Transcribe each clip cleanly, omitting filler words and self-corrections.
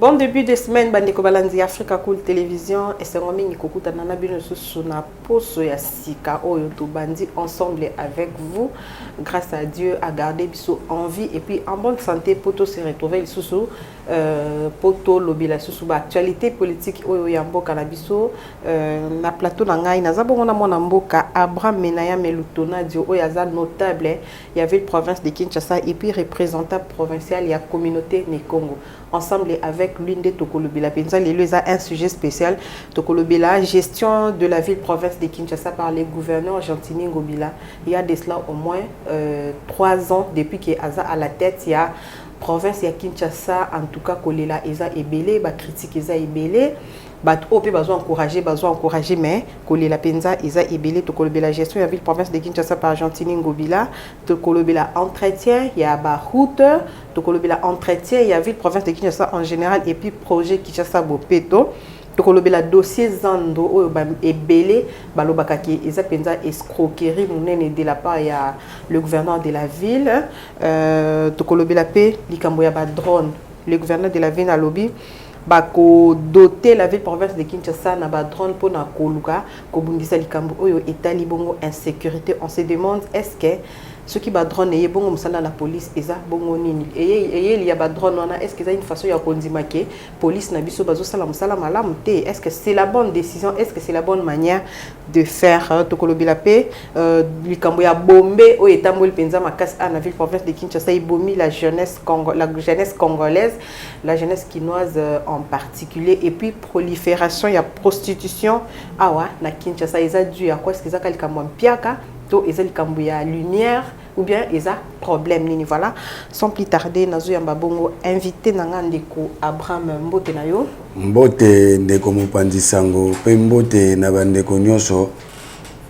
Bon début de semaine, Bandeko Balanzi Africa Cool Télévision et c'est Romy Nikokuta Nana Bino Susuna Poso ya Sika Oyoto Bandi ensemble avec vous. Grâce à Dieu, à garder Biso en vie et puis en bonne santé. Poto se retrouver sous Poto Lobila sous actualité politique Oyo Yambo Kanabiso na plateau Nangai Nazabo na mona mboka Abraham Menaya Melutona Dio Oyaza notable. Il y avait une province de Kinshasa et puis représentant provincial il y a communauté Nikongo. Ensemble avec l'une des Tokolobila. Il y a un sujet spécial. Tokolobila, gestion de la ville-province de Kinshasa par les gouverneurs Gentini Ngobila. Il y a de cela au moins 3 ans depuis qu'il y a à la tête. Il y a province, il y a Kinshasa, en tout cas, Kolela, Eza Ebele, critique Eza Ebele. Encourager, mais Kolela Penza, Eza Ebele, Tokolobila, gestion de la ville-province de Kinshasa par Gentini Ngobila. Tokolobila, entretien, il y a route. Tokolobila entretien, il y a ville-province de Kinshasa en général et puis projet Kinshasa Bopeto. Tokolobila dossier Zando et Belé, Balobakaki, Eza Penza escroquerie, Mounene de la part, il y a le gouverneur de la ville. Tokolobila P, Likamboya drone, le gouverneur de la ville à lobby. Bako doter la ville-province de Kinshasa na ba drone pour na koluka, Kobundisa Likambo Oyo État libongo insécurité. On se demande est-ce que ceux qui ba drone et bongo musala la police eza bongo nini et il y a ba drone wana est-ce que ça une façon ya kondima ke police na biso bazo sala musala malamu te est-ce que c'est la bonne décision est-ce que c'est la bonne manière de faire Tokolobila pe likambo ya bombe o etamboli penza makasi na ville province de Kinshasa ibomi la jeunesse congolaise la jeunesse quinoise en particulier et puis prolifération ya prostitution awa na Kinshasa eza dû à quoi est-ce que ça likambo mpiaka ils ont la lumière ou bien ils ont problème nini voilà sans plus tarder nazo yamba bongo invité nanga ndeko Abraham Mbote nayo Mbote ndeko Mopandi Sango pe Mbote na bandeko nyonso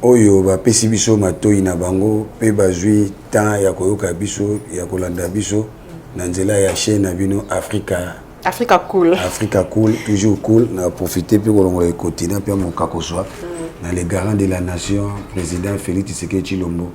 oyo ba pesi biso matoi na bango pe bazui temps ya koyoka biso ya kolanda biso na nzela ya chaîne na bino Africa Cool toujours cool na profiter pour kolongola continent pe mon kakoswa dans les garants de la nation, président Félix Tshisekedi Tshilombo.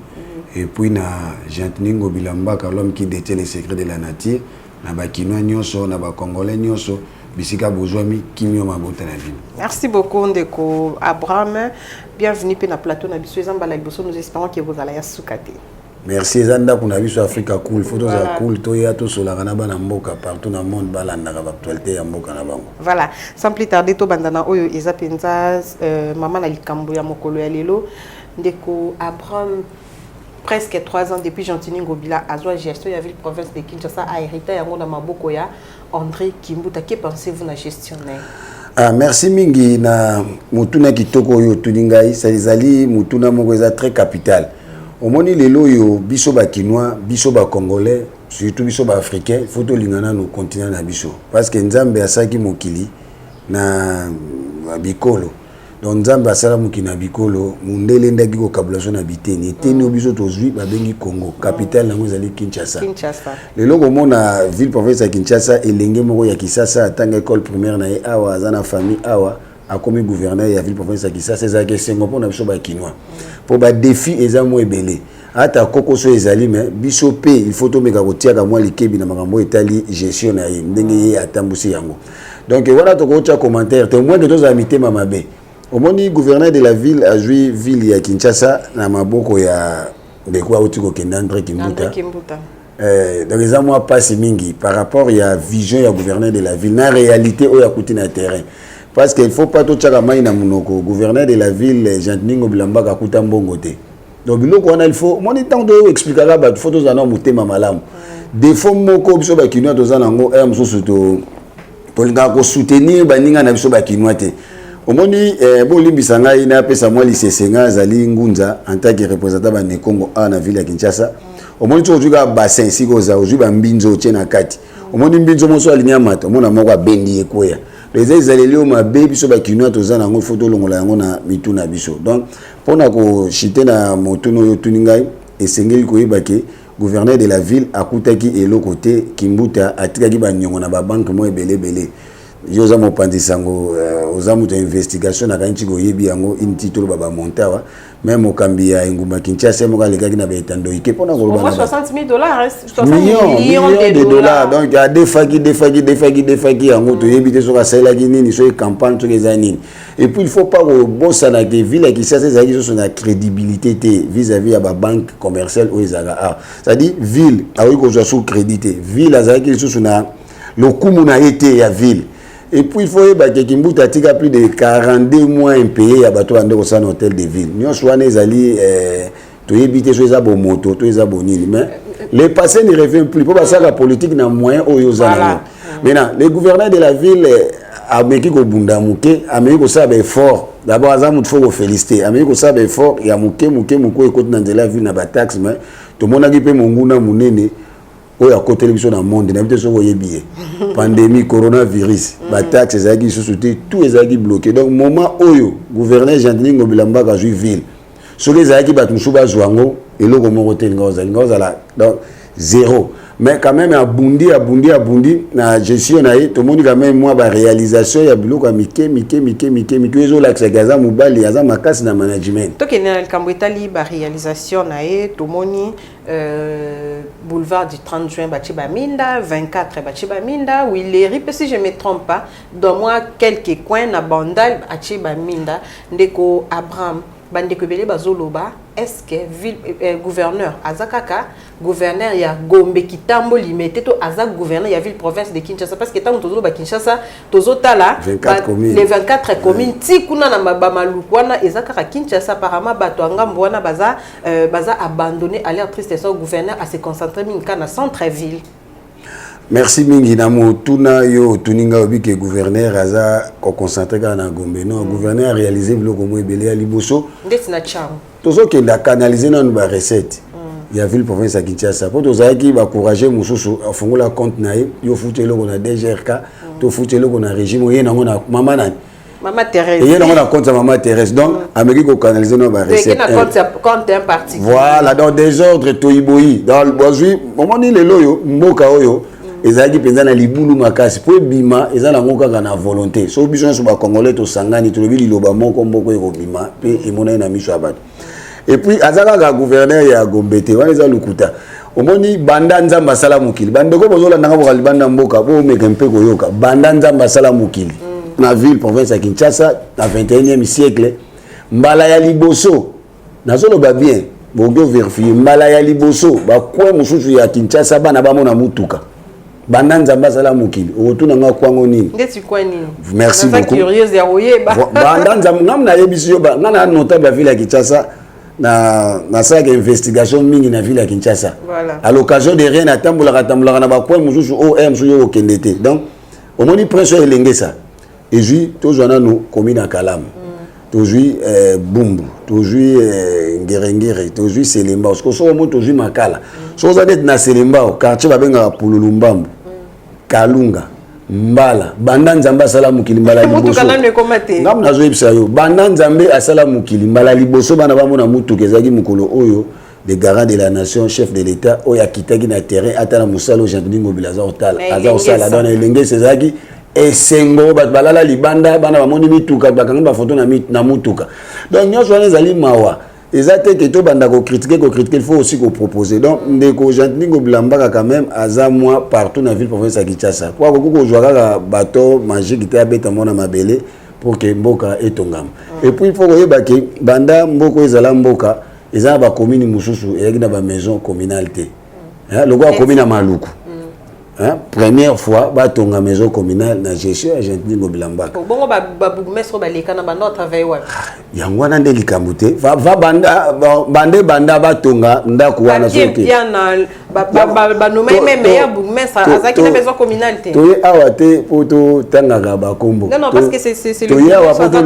Et puis, na Gentini Ngobila Mbaka, l'homme qui détient les secrets de la nature, na ba Kinois nyonso, na ba Congolais nyonso, bisika bozwami kimio mabota na ville. Merci beaucoup ndeko Abraham. Bienvenue pe na plateau na biso ezamba la biso, nous espérons que vous allez ya sukate. Merci Zanda pour na biso Africa Cool. Photos à cool to ya to solagana bana mboka partout dans le monde balanda ka actualité ya mboka na bango. Voilà, sans plus tarder to bandana oyo eza penza maman na likambo ya mokolo ya lelo ndeko Abraham presque 3 ans depuis Gentini Ngobila azwa gestion ya ville province de Kinshasa a hérité yango na maboko ya André Kimbuta. Que pensez-vous na gestionnaire? Merci mingi na mutuna kitoko oyo tuningai salizali mutuna moko eza très capital. Au moni lelo yo biso ba Kinois, biso ba Congolais, surtout biso ba Africains, faut to lingana no continent na biso parce que Nzambe asaki mokili na bikolo. Donc Nzambe asala mokili na bikolo, mundele ndaki ko kabulation na biteni. Eteni biso tozwi ba bengi Congo, capitale nango ezali Kinshasa. Lelo ko mona ville province ya Kinshasa elenge moko ya Kisasa atanga école primaire na ye awa azana famille awa akomi gouverneur ya ville province ya Kisasa ezaki sengo pona biso ba Kinois. Pour ba défi ezamo ebele ata kokoso ezali mais biso pe il faut to meka kotiaka mwa likebi na makambo etali gestion na ye ndenge ye atambusi yango donc voilà to kocha commentaire te moins que tous amité mamabe omoni gouverneur de la ville a joué ville ya Kinshasa na maboko ya ndeko auti ko Kendandre Kimbuta donc ezamo moi passe mingi par rapport ya vision ya gouverneur de la ville na réalité o ya kuti na terrain. Parce qu'il ne faut pas tout tchaka maïna monoko gouverneur de la ville Gentini Ngobila Mbaka kuta mbongo te. Donc biloko wana il faut mon temps de expliquer là ba photos ana mutema malamu. Des fois moko biso ba Kinois tozana ngo msusu to linga ko soutenir baninga na biso ba Kinois te. Omoni bon limbisa ngai na pesa moi lisesenga zali ngunza en tant que représentant ba Nekongo na ville ya Kinshasa. Omoni to juga bassin siko za ojuba mbinzo tena kati. Omoni mbinzo moso alinya mata omona moko bendi ekoya. Les allélios ma baby so ba Kinois tozana ngo photo longola yango na mituna biso. Donc pona ko chiter na motuno yo tuningai esengeli ko yebake gouverneur de la ville akutaki elo côté Kimbuta atikaki ba nyongo na ba banque mo ebele. yoza mopandi sango oza mutu investigation na kanchi go yebi yango intitolo baba montawa même okambi ya nguma Kinshasa mo kaleka kina betando ike pona ko bana $60,000 60 millions de dollars donc ya defaki yango to yebi te soka sala nini so campagne to ezanini et puis il faut pas que bossa na que ville qui ça c'est sur la crédibilité vis-à-vis à ba banque commerciale ou ezaka c'est-à-dire ville a oui ko sous crédité ville azaki sur na le kumu na été ya ville. Et puis il faut que Kimbuta tika plus de 42 mois impayé à bateau ande au sein hôtel de ville. Nous souvent les alliés to yebite so eza bo moto to eza bonini mais les passés ne reviennent plus pour ça la politique na moyen au yozana. Maintenant les gouverneurs de la ville a meki ko bunda muke a meki ko ça effort d'abord azamu faut ko féliciter a meki ko ça effort ya muke muko écoute dans la ville na ba taxe mais to monaki pe monguna munene oyo à côté de na monde na bité so yebié pandémie coronavirus ba taxe ezaki sous-souté tout ezaki bloqué donc moment oyo gouverneur Jean-Denis Ngobila ka jouer ville so les ezaki ba musuba zwango eloko moko te ngoza la donc zéro mais quand même abundi na gestion na tout monde quand même moi ba réalisation ya biloko ya mike ezo la gaza mobali aza makasi na management to kenel kambwetali ba réalisation na tout moni boulevard du 30 juin Bachiba Minda 24 Bachiba Minda Willery si je me trompe pas dans moi quelques coins na Bandal Bachiba Minda ndeko Abraham bandeko belé bazoloba est-ce que ville gouverneur azakaka gouverneur ya Gombe Kitambo limité to azak gouverneur ya ville province de Kinshasa parce que tant tozo ba Kinshasa tozo tala les 24 communes ti kuna na bamalukwana ezakaka Kinshasa apparemment bato ngambo wana baza abandonné à l'air triste so gouverneur à se concentrer minka na centre ville. Merci mingi na motuna yo tuninga obi que gouverneur aza ko concentrer na Gombe non gouverneur a réalisé biloko mo ebele ya liboso ndesina cham tozo ke la canaliser na ba recette ya ville province à Kinshasa pour toza ki ba encourager mususu afungola compte na yo futelo ko na DGRK to futelo ko na régime ye nango na mama na Maman Thérèse. Et il y a un compte à Maman Thérèse. Donc, Amérique au canalisé nos recettes. Il y a un compte un particulier. Voilà, dans des ordres toiboyi. Dans le boisui, moment ni le loyo, mboka oyo. Ezaki penza na libulu makasi po bima ezala ngoka na volonté so biso so ba congolais to sangani to lobi loba moko mboko eko bima pe emona na miso abat et puis azaka ga gouverneur ya Gombete wana za lukuta omoni banda nzamba sala mukili bandeko bozola ndanga bokali banda mboka bo meka mpe koyoka banda nzamba sala mukili na ville province ya Kinshasa na 21e siècle mbala ya liboso nazolo ba bien bogo vérifier mbala ya liboso ba kwa mususu ya Kinshasa bana ba mona mutuka Bandanza mbasala mukili otuna nga kwango nini ndeti kwa nini merci beaucoup curieuse ya oyeba bandanza ngamna yebisi yo ba ngana notable ya ville ya Kinshasa na saga investigation mingi na ville ya Kinshasa voilà à l'occasion de rien atambola na ba kwa mususu OM suyo okendete donc omoni prince elengesa ezui tozwana no commune Kalamu tozui Bumbu tozui Ngerengere tozui Selemba parce que so mo tozui Makala so za net na Selemba quartier babenga Pululumbambu Kalunga Mbala banda nzamba sala mukili mbala liboso ngam nazo yebisa yo banda nzambe asala mukili mbala liboso bana bamona mutu kezaki mukolo oyo le garant de la nation chef de l'état oya kitaki na terrain atala musalo Jean-Denis Ngobila za otala dans elenge sezaki esengo bat balala libanda bana bamoni mituka bakanga ba photo na mutuka donc nyonso wana ezali mawa ezate ke to banda ko critiquer il faut aussi ko proposer donc ndeko Jean-Denis Ngobila quand même aza moi partout na ville province ya Kinshasa kwa ko jouer bateau magique te abeta mona mabele pour que mboka etongama et puis il faut koyeba ke banda mboko ezala mboka ezala ba commune mususu eyaki na ba maison communalité hein le gwa commune Maluku. Hein? Première fois, batonga maison communale na gestion à Jean-Denis Ngobila. Bongo ba bourgmestre ba lekana ba no travail wa. Yango wana nde likamute. Va banda batonga ndako wana soki. Bien ba nommer même meilleur bourgmestre azaki na maison communale te. Toye awate poto tangaka ba kombo. Non parce que c'est le toye awapoto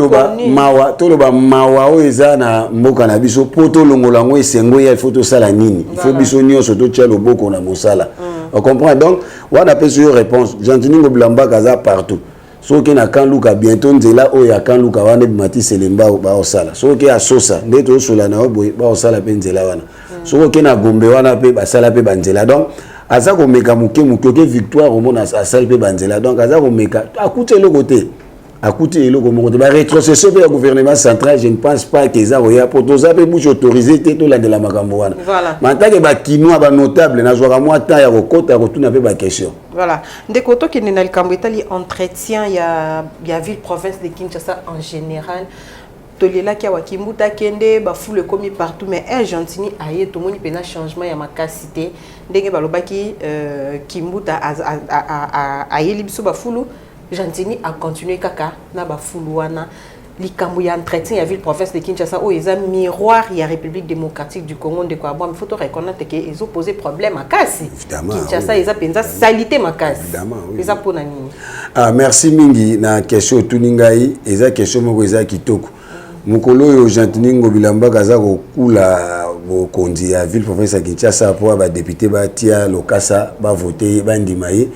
loba mawa o eza na mboka na biso poto longolango esengo ya photo sala nini. Il faut biso nyonso to tia loboko na mosala. On comprend donc on appelle sur réponse Jean-Denis Ngobila kaza partout so que na kan luka bientôt nzela o ya kan luka wana bimati Selemba ba osala so que a sosa ndeto sola na oboy ba osala pe nzela wana so que na Gombe wana pe ba sala pe banzela donc azako meka muke victoire au monde à salpe banzela donc azako meka akuti le côté akuti le côté ba rétrocession du gouvernement central je ne pense pas que ça roya pour tous ça peut bouche autorisé tout là de la makambo wana voilà mantake ba kinoa ba notable na joa moi temps ya kokota retourner avec ba question voilà ndeko to kini na likambo etali entretien ya ville province de Kinshasa en général tolela kia wakimbuta kende ba foule komi partout mais un gentini aye to moni pena changement ya makasité ndenge balobaki kimbuta aye libiso ba foule gentini a continuer kaka na ba foule wana likambo ya entretien ya ville province de Kinshasa o eza miroir ya République démocratique du Congo de quoi bon il faut to reconnaître que ils ont posé problème à kasi Kinshasa eza penza salité makasi eza pona nini merci mingi na question tuningai eza question moko eza kitoko mukolo yo Gentini Ngobila kaza ko kula bo kondi ya ville province ya Kinshasa pour ba député ba tia lokasa ba voter ba ndimaye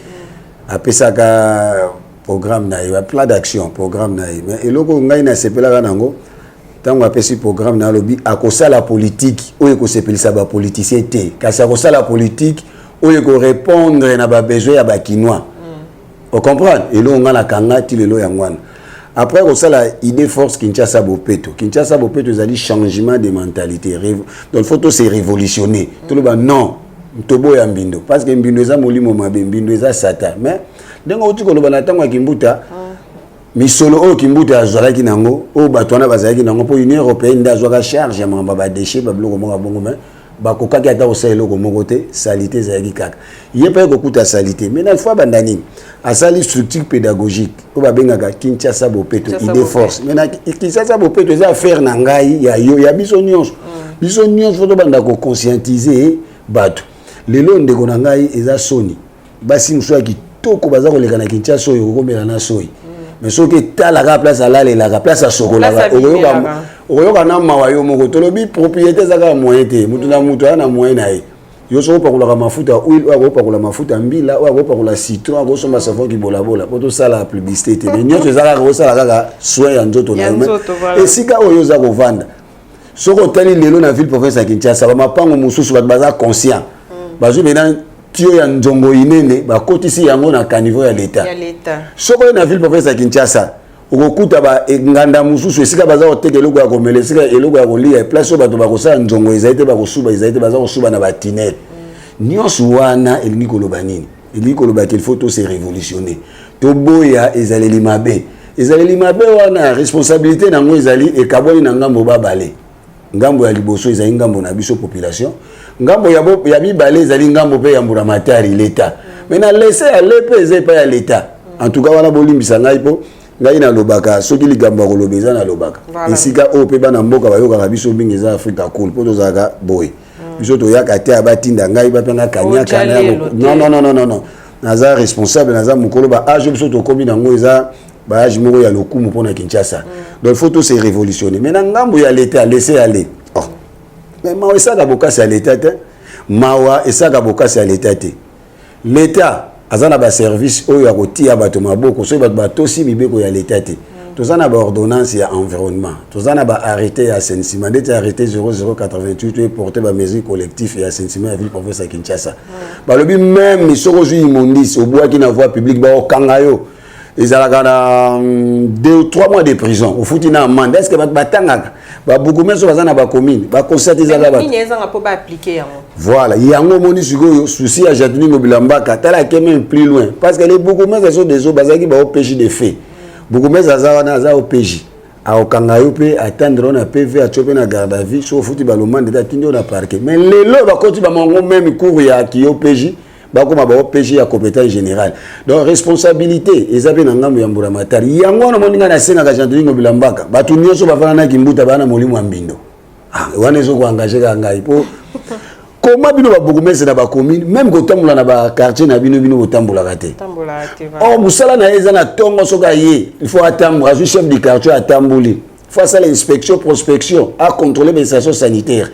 apesaka programme na yo plan d'action programme na yo mais eloko ngai na sepela nango tango apesi programme na lobi akosala politique oyo ko sepelisa ba politicien te kasi akosala politique oyo ko répondre na ba besoin ya ba kinois on comprend elo ngana kanga ti lelo ya ngwana. Après, on a l'idée force Kinshasa Bopeto. Kinshasa Bopeto, ils ont dit changement de mentalité. Donc, il faut se révolutionner. Tout le monde, non. Tobo ya Mbindo. Parce que Mbindo est molimo mabe, Mbindo est sata. Mais, donc, on dit que le banatang Kimbuta, misolo o Kimbuta azala kinango, o batwana bazala kinango pour Union européenne d'azwa charge ya mamba déchet ba bloko mo bongo mais ba kokaki ata oselo ko mokote salité zaki kaka. Yé pas ko kuta salité. Mais une fois bandani à sa structure pédagogique on va bien Kinshasa Bopeto idée force maintenant Kinshasa Bopeto ça faire nangai ya yo ya biso nyonso faut banda ko conscientiser bato lelo ndeko nangai eza soni basi mswa kitoko baza ko leka na Kinshasa yo ko mela na soi mais so que tala ka place à la place à sokola oyoka na mawa yo moko tolobi propriété zaka moyen te mutu na mutu ana moyen na ye yo so pa kula mafuta huile ou pa kula mafuta mbila ou pa kula citron ou so ma savon ki bola pour tout ça la publicité mais nyoto zala ko sala kaka soin ya nzoto na et sika oyo za ko vanda soko tali lelo na ville province ya Kinshasa ba mapango mususu ba baza conscient bazo bena tio ya nzongo inene ba kotisi yango na caniveau ya l'état soko na ville province ya Kinshasa okukuta ba nganda mususu esika baza oteke eloko ya komela esika eloko ya kolia place oyo bato bakosala nzongo ezaite bakosuba ezaite baza kosuba na batinel nyonso wana elingi koloba nini elingi koloba qu'il faut to se révolutionner toboya ezaleli mabe wana responsabilité nango ezali ekabwani na ngambo babale ngambo ya liboso ezali ngambo na biso population ngambo ya bibale ezali ngambo pe ya mburamatari l'état maintenant laisser aller pe ezepa ya l'état en tout cas wana bolimbisa ngai po ngai na lobaka soki likambo kolobeza na lobaka esika o pe bana mboka bayoka biso mingi za Afrika cool poto zaka boy biso to yaka te abatinda ngai bapenga kanyaka non naza responsable naza mukolo ba age biso to komi nango eza ba age moko ya lokumu pona Kinshasa donc il faut tout se révolutionner mais na ngambo ya l'état laisser aller mais mawa esaka bokasi ya l'état te mawa esaka bokasi ya l'état te l'état azana ba service oyo akotia bato maboko so bato batosi mibeko ya l'état te tozana ba ordonnance ya environnement tozana ba arrêté ya assainissement dete arrêté 0088 et porter ba mesure collectif ya assainissement ya ville province ya Kinshasa balobi même misoko zu immondice oboa ki na voie publique ba okanga yo ezalaka na 2 ou 3 mois de prison au futi na amende est-ce que batangaka ba bourgmestre bazana ba commune ba constater ezala ba nyezanga po ba appliquer yango voilà yango moni sikoyo souci ya Gentini Ngobila tala ke même plus loin parce que les bourgmestres sont des bazaki ba OPJ de fait bourgmestre azana za OPJ a okanga yo pe attendre na PV a choper na garde à vue so futi ba lomande da tindo na parquet mais lelo ba koti ba mongo même cour ya ki OPJ bakoma ba OPJ ya compétence générale donc responsabilité ezabe na ngambo ya mburamatari yango na moninga na senga ka Gentini Ngobila batu nyonso bafana na kimbuta bana molimo mbindo wana ezo ko engager ka ngai po comment bino ba bourgmestre na ba commune même ko tambola na ba quartier na bino tambola raté oh musala na eza na tongo soka ye il faut attendre azu chef du quartier atamboli face à l'inspection prospection à contrôler les stations sanitaires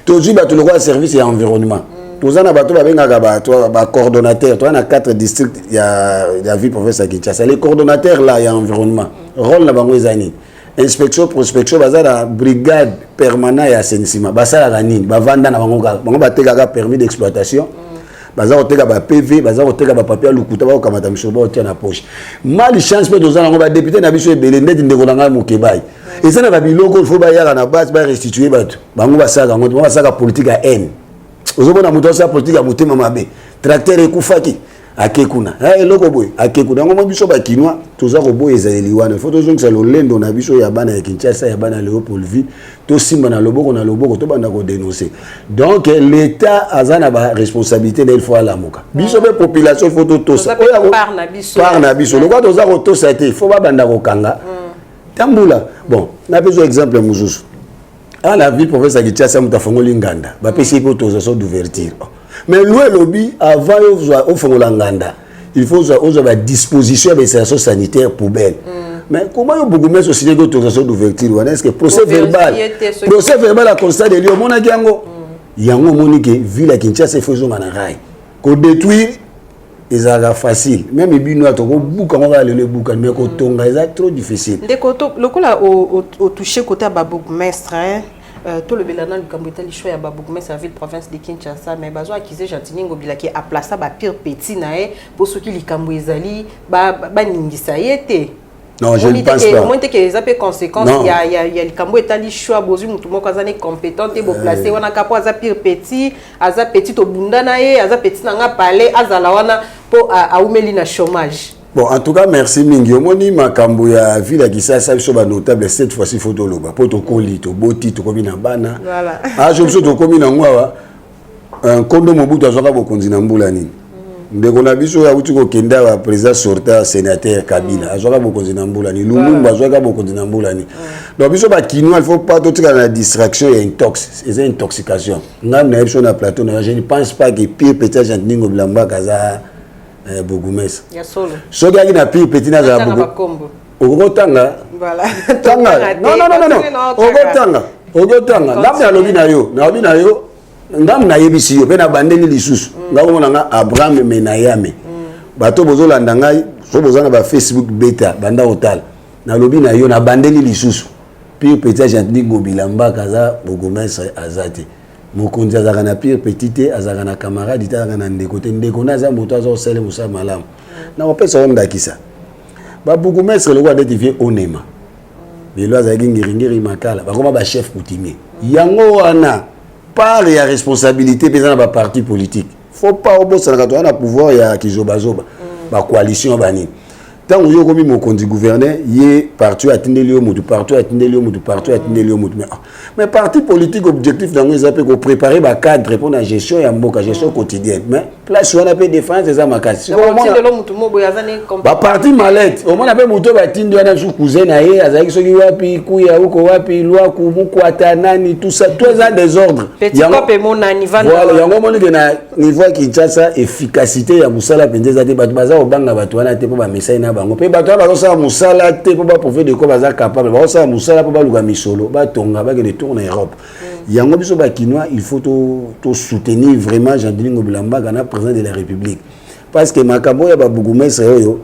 tozi ba to le service et environnement tozana bato babengaka bato ba coordonnateur to na 4 districts ya ville province ya Kinshasa les coordonnateurs là ya environnement rôle na bango ezani inspection prospection bazala brigade permanente ya assainissement basala nini bavanda na bango batekaka permis d'exploitation baza koteka ba PV baza koteka ba papier lukuta ba kokamata misolo ba otia na poche mali chance pe tozana ngo ba député na biso ebele ndeti ndeko na ngai mokebai eza na ba biloko il faut ba yaka na base ba restituer bato bango basaka ngo basaka politique ya haine ozomona moto sa politique ya motema mabe tracteur ekufaki akekuna eloko boy akekuna ngo biso ba kinwa toza ko boy ezali wana faut tozongisa lolendo na biso ya bana ya Kinshasa ya bana Léopoldville to simba na loboko to banda ko dénoncer donc l'état azana ba responsabilité il faut ala moka biso be population faut to ça par na biso le quoi toza ko to ça il faut ba banda ko kanga tambula bon na besoin exemple muzusu à la ville professeur Kinshasa mutafongoli nganda ba pesi pour autorisation d'ouverture. Mais le lobby, avant au fond l'anganda, il faut avoir la disposition des services sanitaires poubelles. Mais comment il y a beaucoup de sociétés d'autorisation d'ouverture? Est-ce que procès verbal a constaté de l'homme qui il y a un moment que ville à Kinshasa il faut jouer en rail. Qu'on détruire les arts facile. Même les binois to bouka on va le bouka mais ko tonga c'est trop difficile. De côté le coup là au toucher côté babougmestre hein. Tout le belana le Cambodge les choix à babougmestre la ville province de Kinshasa mais bazo acquise Gentini Ngobila qui a placé ba pire petit nae pour ceux qui les Cambodge ba ningisa yete. Non, je ne pense pas. Au moins que les appels conséquences, il y a le Cambodge qui choix bozu mutu moko azane compétent et bo placé wana kapo aza pire petit, aza petit au bundana e, aza petit nanga palais, azala wana po a umeli na chômage. Bon, en tout cas, merci Mingi. Omoni makambo ya ville qui ça so ba notable cette fois-ci photo loba. Po to koli to boti to komi na bana. Voilà. Ah, je me suis to komi na ngwa un kondo mobutu azoka bokonzi na mbula nini. Ndeko na biso ya uti ko kenda wa président sortant sénateur Kabila azoka bokonzi na mbula ni Lumumba azoka bokonzi na mbula ni. Donc biso ba kinwa il faut pas tout la distraction et c'est intoxication. Ngam na biso na plateau na je ne pense pas que pire peut-être Gentini Ngobila kaza Bougumès. Ya solo. So gaki na pire petit na za Bougou. Ogotanga. Voilà. Tanga. Non. Ogotanga. Ngam na yo. Ngam na yebisi yo pe na bandeli lisusu. Ngam na nga Abraham Menayame. Bato bozolanda ngai so bozana ba Facebook beta banda hotel. Na lobi na yo na bandeli lisusu. Pire petit Gentini Ngobila kaza Bougumès azati. Mokonzi azaka na pire petite azaka na camarade azaka na ndeko na za moto azo sele musa malamu na opesa onda kisa ba bougumestre le kwa détifier onema belo azaki ngiringiri makala bakoma ba chef coutumier yango wana par ya responsabilité pesa na ba parti politique faut pas obosa na to na pouvoir ya kizobazoba ba coalition bani tant yo komi mokonzi gouverneur ye parti atindeli yo mutu parti atindeli yo mutu mais parti politique objectif dans les appels pour préparer ba cadre pour la gestion ya mboka gestion quotidienne mais place on appelle défense des amakasi ba parti mallette au moins appelle mutu ba tindi wana su cousin na ye azaki soki wapi kuya huko wapi loi kumukwata nani tout ça tout ça désordre petit cop mon niveau voilà yango moni que na niveau Kinshasa efficacité ya musala pendeza te bato baza obanga bato wana te po ba message na bango pe bato ba ça musala te po ba prouver de quoi baza capable ba ça musala po ba luka misolo ba tonga ba que tourne en Europe. Yango biso ba kinwa il faut to soutenir vraiment Gentini Ngobila kana président de la République parce que makambo ya ba bougumestre oyo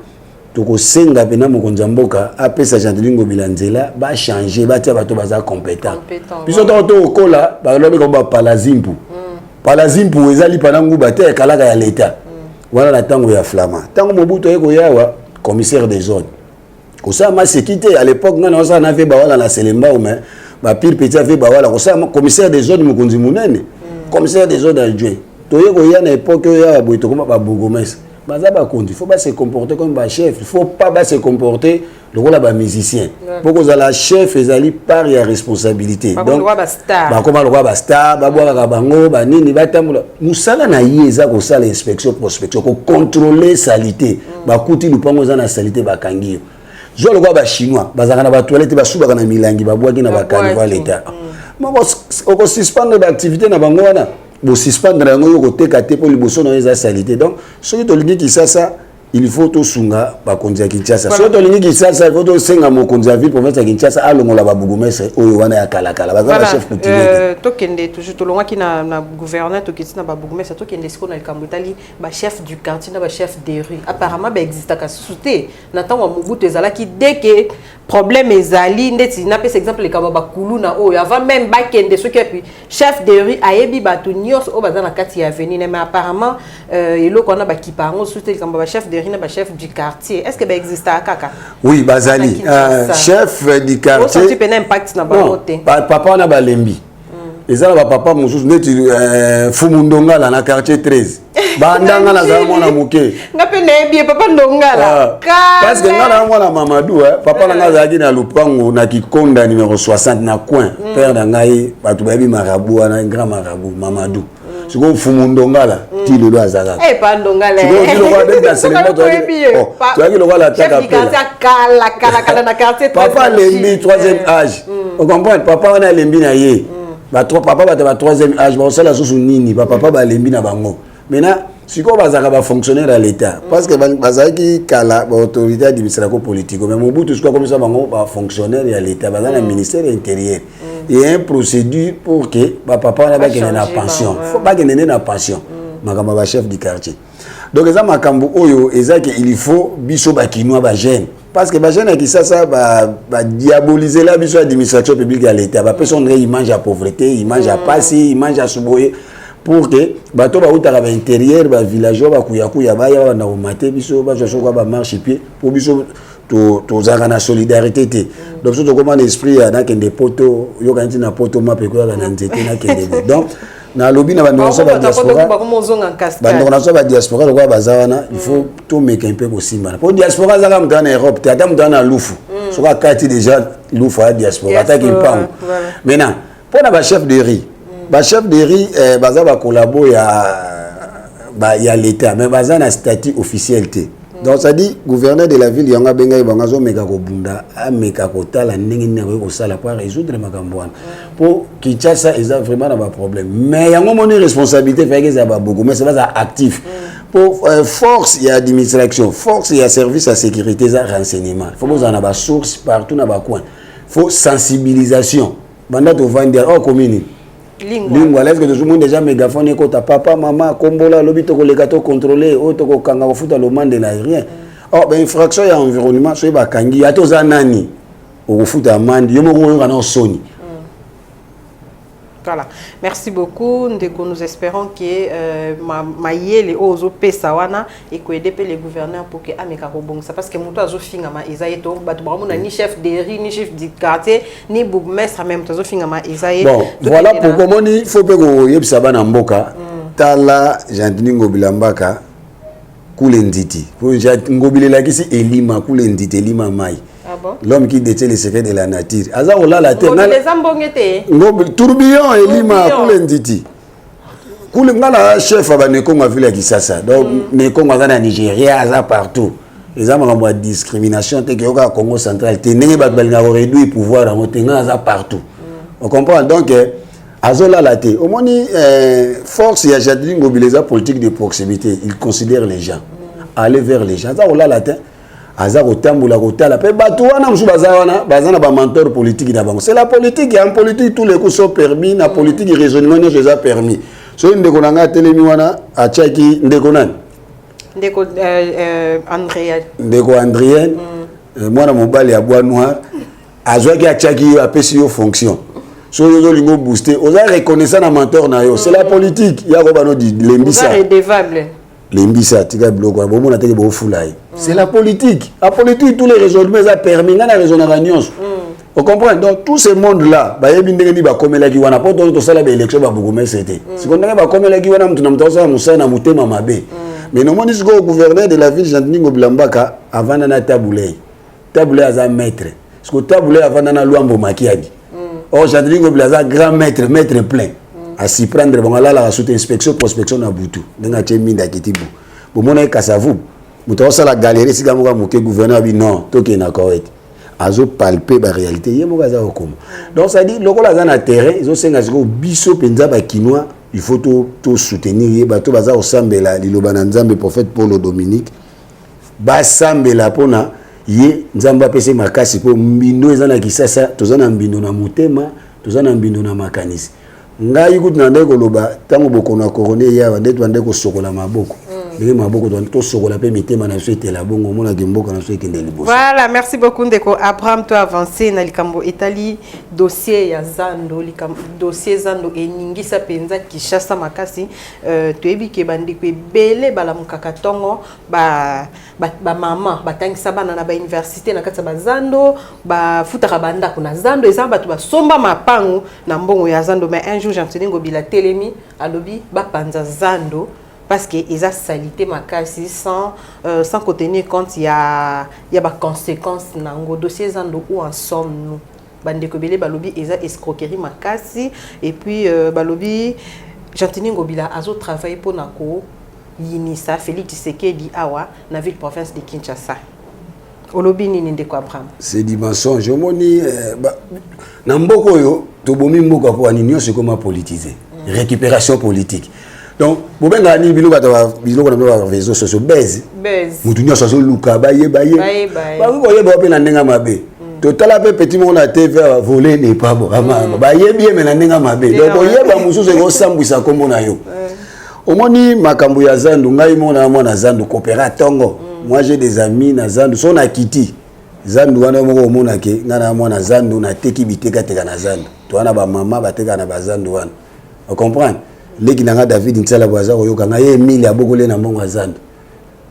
to ko senga pena mokonzi mboka apesa Gentini Ngobila nzela ba changer ba tia bato baza compétent. Biso to kola ba lobi ko ba palazimpu. Palazimpu ezali panangu ba te kalaka ya l'état. Voilà la tango ya flama. Tango mobuto eko yawa commissaire des zones. Ko ça ma sécurité à l'époque ngana on avait ba wala na Selemba ou mais ba pire petit avait ba wala ko ça commissaire des zones mokonzi munene. Commissaire des zones adjoint. To yeko ya na époque ya boito comme ba bougomestre. Baza ba konti, il faut pas se comporter comme ba chef, il faut pas se comporter le rôle ba musicien. Pour que la chef ezali par ya responsabilité. Donc ba star. Ba comme le roi ba star, ba boa ka bango, ba nini ba tamula. Musala na yeza ko sala inspection prospection ko contrôler salité. Ba kuti lupango za na salité ba kangio. Zo le roi ba chinois, bazaka na ba toilette ba suba na milangi ba boa ki na ba carnival l'état. Moko ko suspendre l'activité na bango wana. Bo suspendre yango yo koteka te po liboso na eza salité donc soki tolingi kisasa il faut to sunga ba konzi ya Kinshasa so to lingi Kinshasa ko to senga mo konzi ya ville province ya Kinshasa alongola ba bourgmestre oyo wana ya kala kala ba chef coutumier to kende toujours to longwa ki na gouverneur to kiti na ba bourgmestre to kende siko na likambutali ba chef du quartier na ba chef des rues apparemment ba exista ka souté na temps wa Mobutu ezala ki dès que problème ezali ndeti na pesa exemple le kaba ba kuluna oyo avant même ba kende so ki puis chef des rues ayebi ba to nyos o bazana kati ya avenue mais apparemment eloko na ba kipango souté le kamba ba chef des rues na ba chef du quartier est-ce que ba exista kaka oui bazali chef du quartier o senti pena impact na ba moté papa na ba lembi ezala ba papa mususu neti Fumundongala na quartier 13 bandanga na za mwana muke ngape nebi papa Ndongala parce que ngala mwana Mamadou papa na ngaza ki na lupango na Kikonda numéro 60 na coin père na ngai batu bayebi marabout na grand marabout Mamadou siko Fumundongala ti lelo azaka pas Ndongala siko ti lo kwa de célébrité tu as ki lo kwa la taka kala na quartier papa lembi 3e âge on comprend papa wana lembi na ye papa ba 3e âge ba sala susu nini papa ba lembi na bango maintenant siko bazaka ba fonctionnaire à l'état parce que bazaki kala ba autorité administrative politique mais Mobutu siko comme ça bango ba fonctionnaire à l'état bazana ministère intérieur il y a une procédure pour que ba papa na ba kene na pension faut pas kene na pension makamba ba chef du quartier donc eza makambo oyo ezaki il faut biso ba kinwa ba jeune parce que ba jeune qui ça ba diaboliser la biso administration publique à l'état ba personne image à pauvreté image à passer image à suboyer pour que bato ba utaka ba intérieur ba villageois ba kuya ba ya na omate biso ba joso kwa ba marche pied pour biso to zaka na solidarité te donc so to comment l'esprit na kende poto yo kanti na poto mape ko na nzete na kende donc na lobby na bando so ba diaspora bando na so ba diaspora ko bazawana il faut tout mettre un peu possible pour diaspora zaka mutana Europe te ata mutana lufu so ka kati déjà lufu a diaspora ta ki pam maintenant pour na ba chef de riz ba chef de riz baza ba collabo ya l'état mais baza na statut officiel te donc ça dit gouverneur de la ville yanga benga ibanga zo meka ko bunda ameka ko tala ndenge ne ko sala pour résoudre makambo wana pour Kinshasa ils ont vraiment un problème mais yango moni responsabilité fait que ça ba beaucoup mais c'est pas actif pour force il y a administration force il y a service à sécurité ça renseignement faut vous en avoir source partout na ba coin faut sensibilisation banda to vendre au commune lingua est-ce que tout le monde déjà mégaphone ko ta papa maman kombola lobi to ko leka to contrôler o to ko kanga ko futa le monde de rien oh ben infraction ya environnement so ba kangi ya to za nani o futa amande yo mo ko na soni. Voilà. Merci beaucoup. Nous espérons que Maïele Ozo Pesawana et que aider les gouverneurs pour que Ameka Robong ça parce que mon toazo fingama Isaïe to batubamuna ni chef de riz ni chef du quartier ni bourgmestre même toazo fingama Isaïe. Bon, voilà pour comment il faut que vous yebisa bana mboka tala Jantini Ngobilambaka kulenditi. Pour Ngobilela kisi elima kulenditi elima mai. Ah bon? L'homme qui détient les secrets de la nature. Aza ola la terre. Tourbillon et lima kule nditi. Kule ngala chef aba Nekongo ville Kisasa. Donc Nekongo za na Nigeria aza partout. Les hommes ont une discrimination te que au Congo central te ndenge ba balinga réduire pouvoir dans motenga aza partout. On comprend donc azola la terre. Au moni force ya Jadling mobiliser politique de proximité, il considère les gens. Aller vers les gens. Aza ola la terre. Azar otambula kotala pe bato wana musu bazana ba mentor politique na bango c'est la politique en politique tous les coups sont permis na politique raisonnement ne les a permis so ndeko nanga telemi wana achaki ndeko nani ndeko Andrien mwana mobali ya bois noir azwaki achaki apesi yo fonction so yo lingo booster oza reconnaissant na mentor na yo c'est la politique ya ko bano di lembisa redevable lembisa tika bloko bon mona teke bo fulai c'est la politique tous les raisonnements ça permis ngana raisonnement nyonso on comprend donc tout ce monde là ba yebi ndenge ni ba komela ki wana poto to sala ba élection ba bugume c'était si on ndenge ba komela ki wana mtu na mtu sa musana mutema mabe mais no moni siko gouverneur de la ville Jantini Ngobilambaka avant na tabulé aza maître siko tabulé avant na Luambo Makiadi oh Jantini Ngobilambaka grand maître plein à s'y prendre bon là la sous inspection prospection na butu ndenge cheminda kitibu bo mona kasavu muto sala galerie sika moka moke gouverneur bi non toke na correct azo palper ba réalité yemo kaza okoma donc ça dit lokola za na terrain ils ont senga siko biso penza ba kinwa il faut to soutenir bato baza osambela liloba na nzambe prophète Paul Dominique basambela pona ye nzambe apese makasi po mbindo ezana kisasa tozana mbindo na motema tozana mbindo na makanisi ngai kutu na ndeko loba tango bokona korone ya ndeto bande ko sokola maboko ndenge maboko to sokola pe mitema na souhaiter la bongo mona gemboka na souhaiter kende liboso. Voilà, merci beaucoup ndeko Abraham to avancer na likambo etali dossier ya Zando dossier Zando eningisa penza Kishasa makasi to ebike bandiko ebele bala mukakatongo ba mama batangisa bana na ba université na kati ba Zando ba futaka banda kuna Zando ezamba to ba somba mapangu na mbongo ya Zando mais un jour Jean-Tini Ngobila telemi alobi ba panza Zando parce que ils a salité makasi sans tenir compte il y a ba conséquences nango dossier Zando où en sommes nous bande ko belé balobi ils a escroquerie makasi et puis balobi Jean-Tini Ngobila azo travailler pour nako yinisa Félix Tshisekedi awa na ville province de Kinshasa olobi nini ndeko Abraham c'est du mensonge omoni na mboko yo tobomi mboka pour aninion c'est comment politiser récupération politique. Donc, vous avez dit que vous avez des réseaux sociaux. Vous avez dit que vous avez des petit monde à TV voler n'est pas bon. Donc, vous avez moi, j'ai des amis na Zando, sont na Kiti. Zando wana moko mona ke ngana mona Zando na teki biteka teka na Zando. To wana ba mama bateka na ba Zando wana. Vous comprenez? Leki nanga David Nsala boza oyoka nga ye Emilia bokole na mbongo Zando.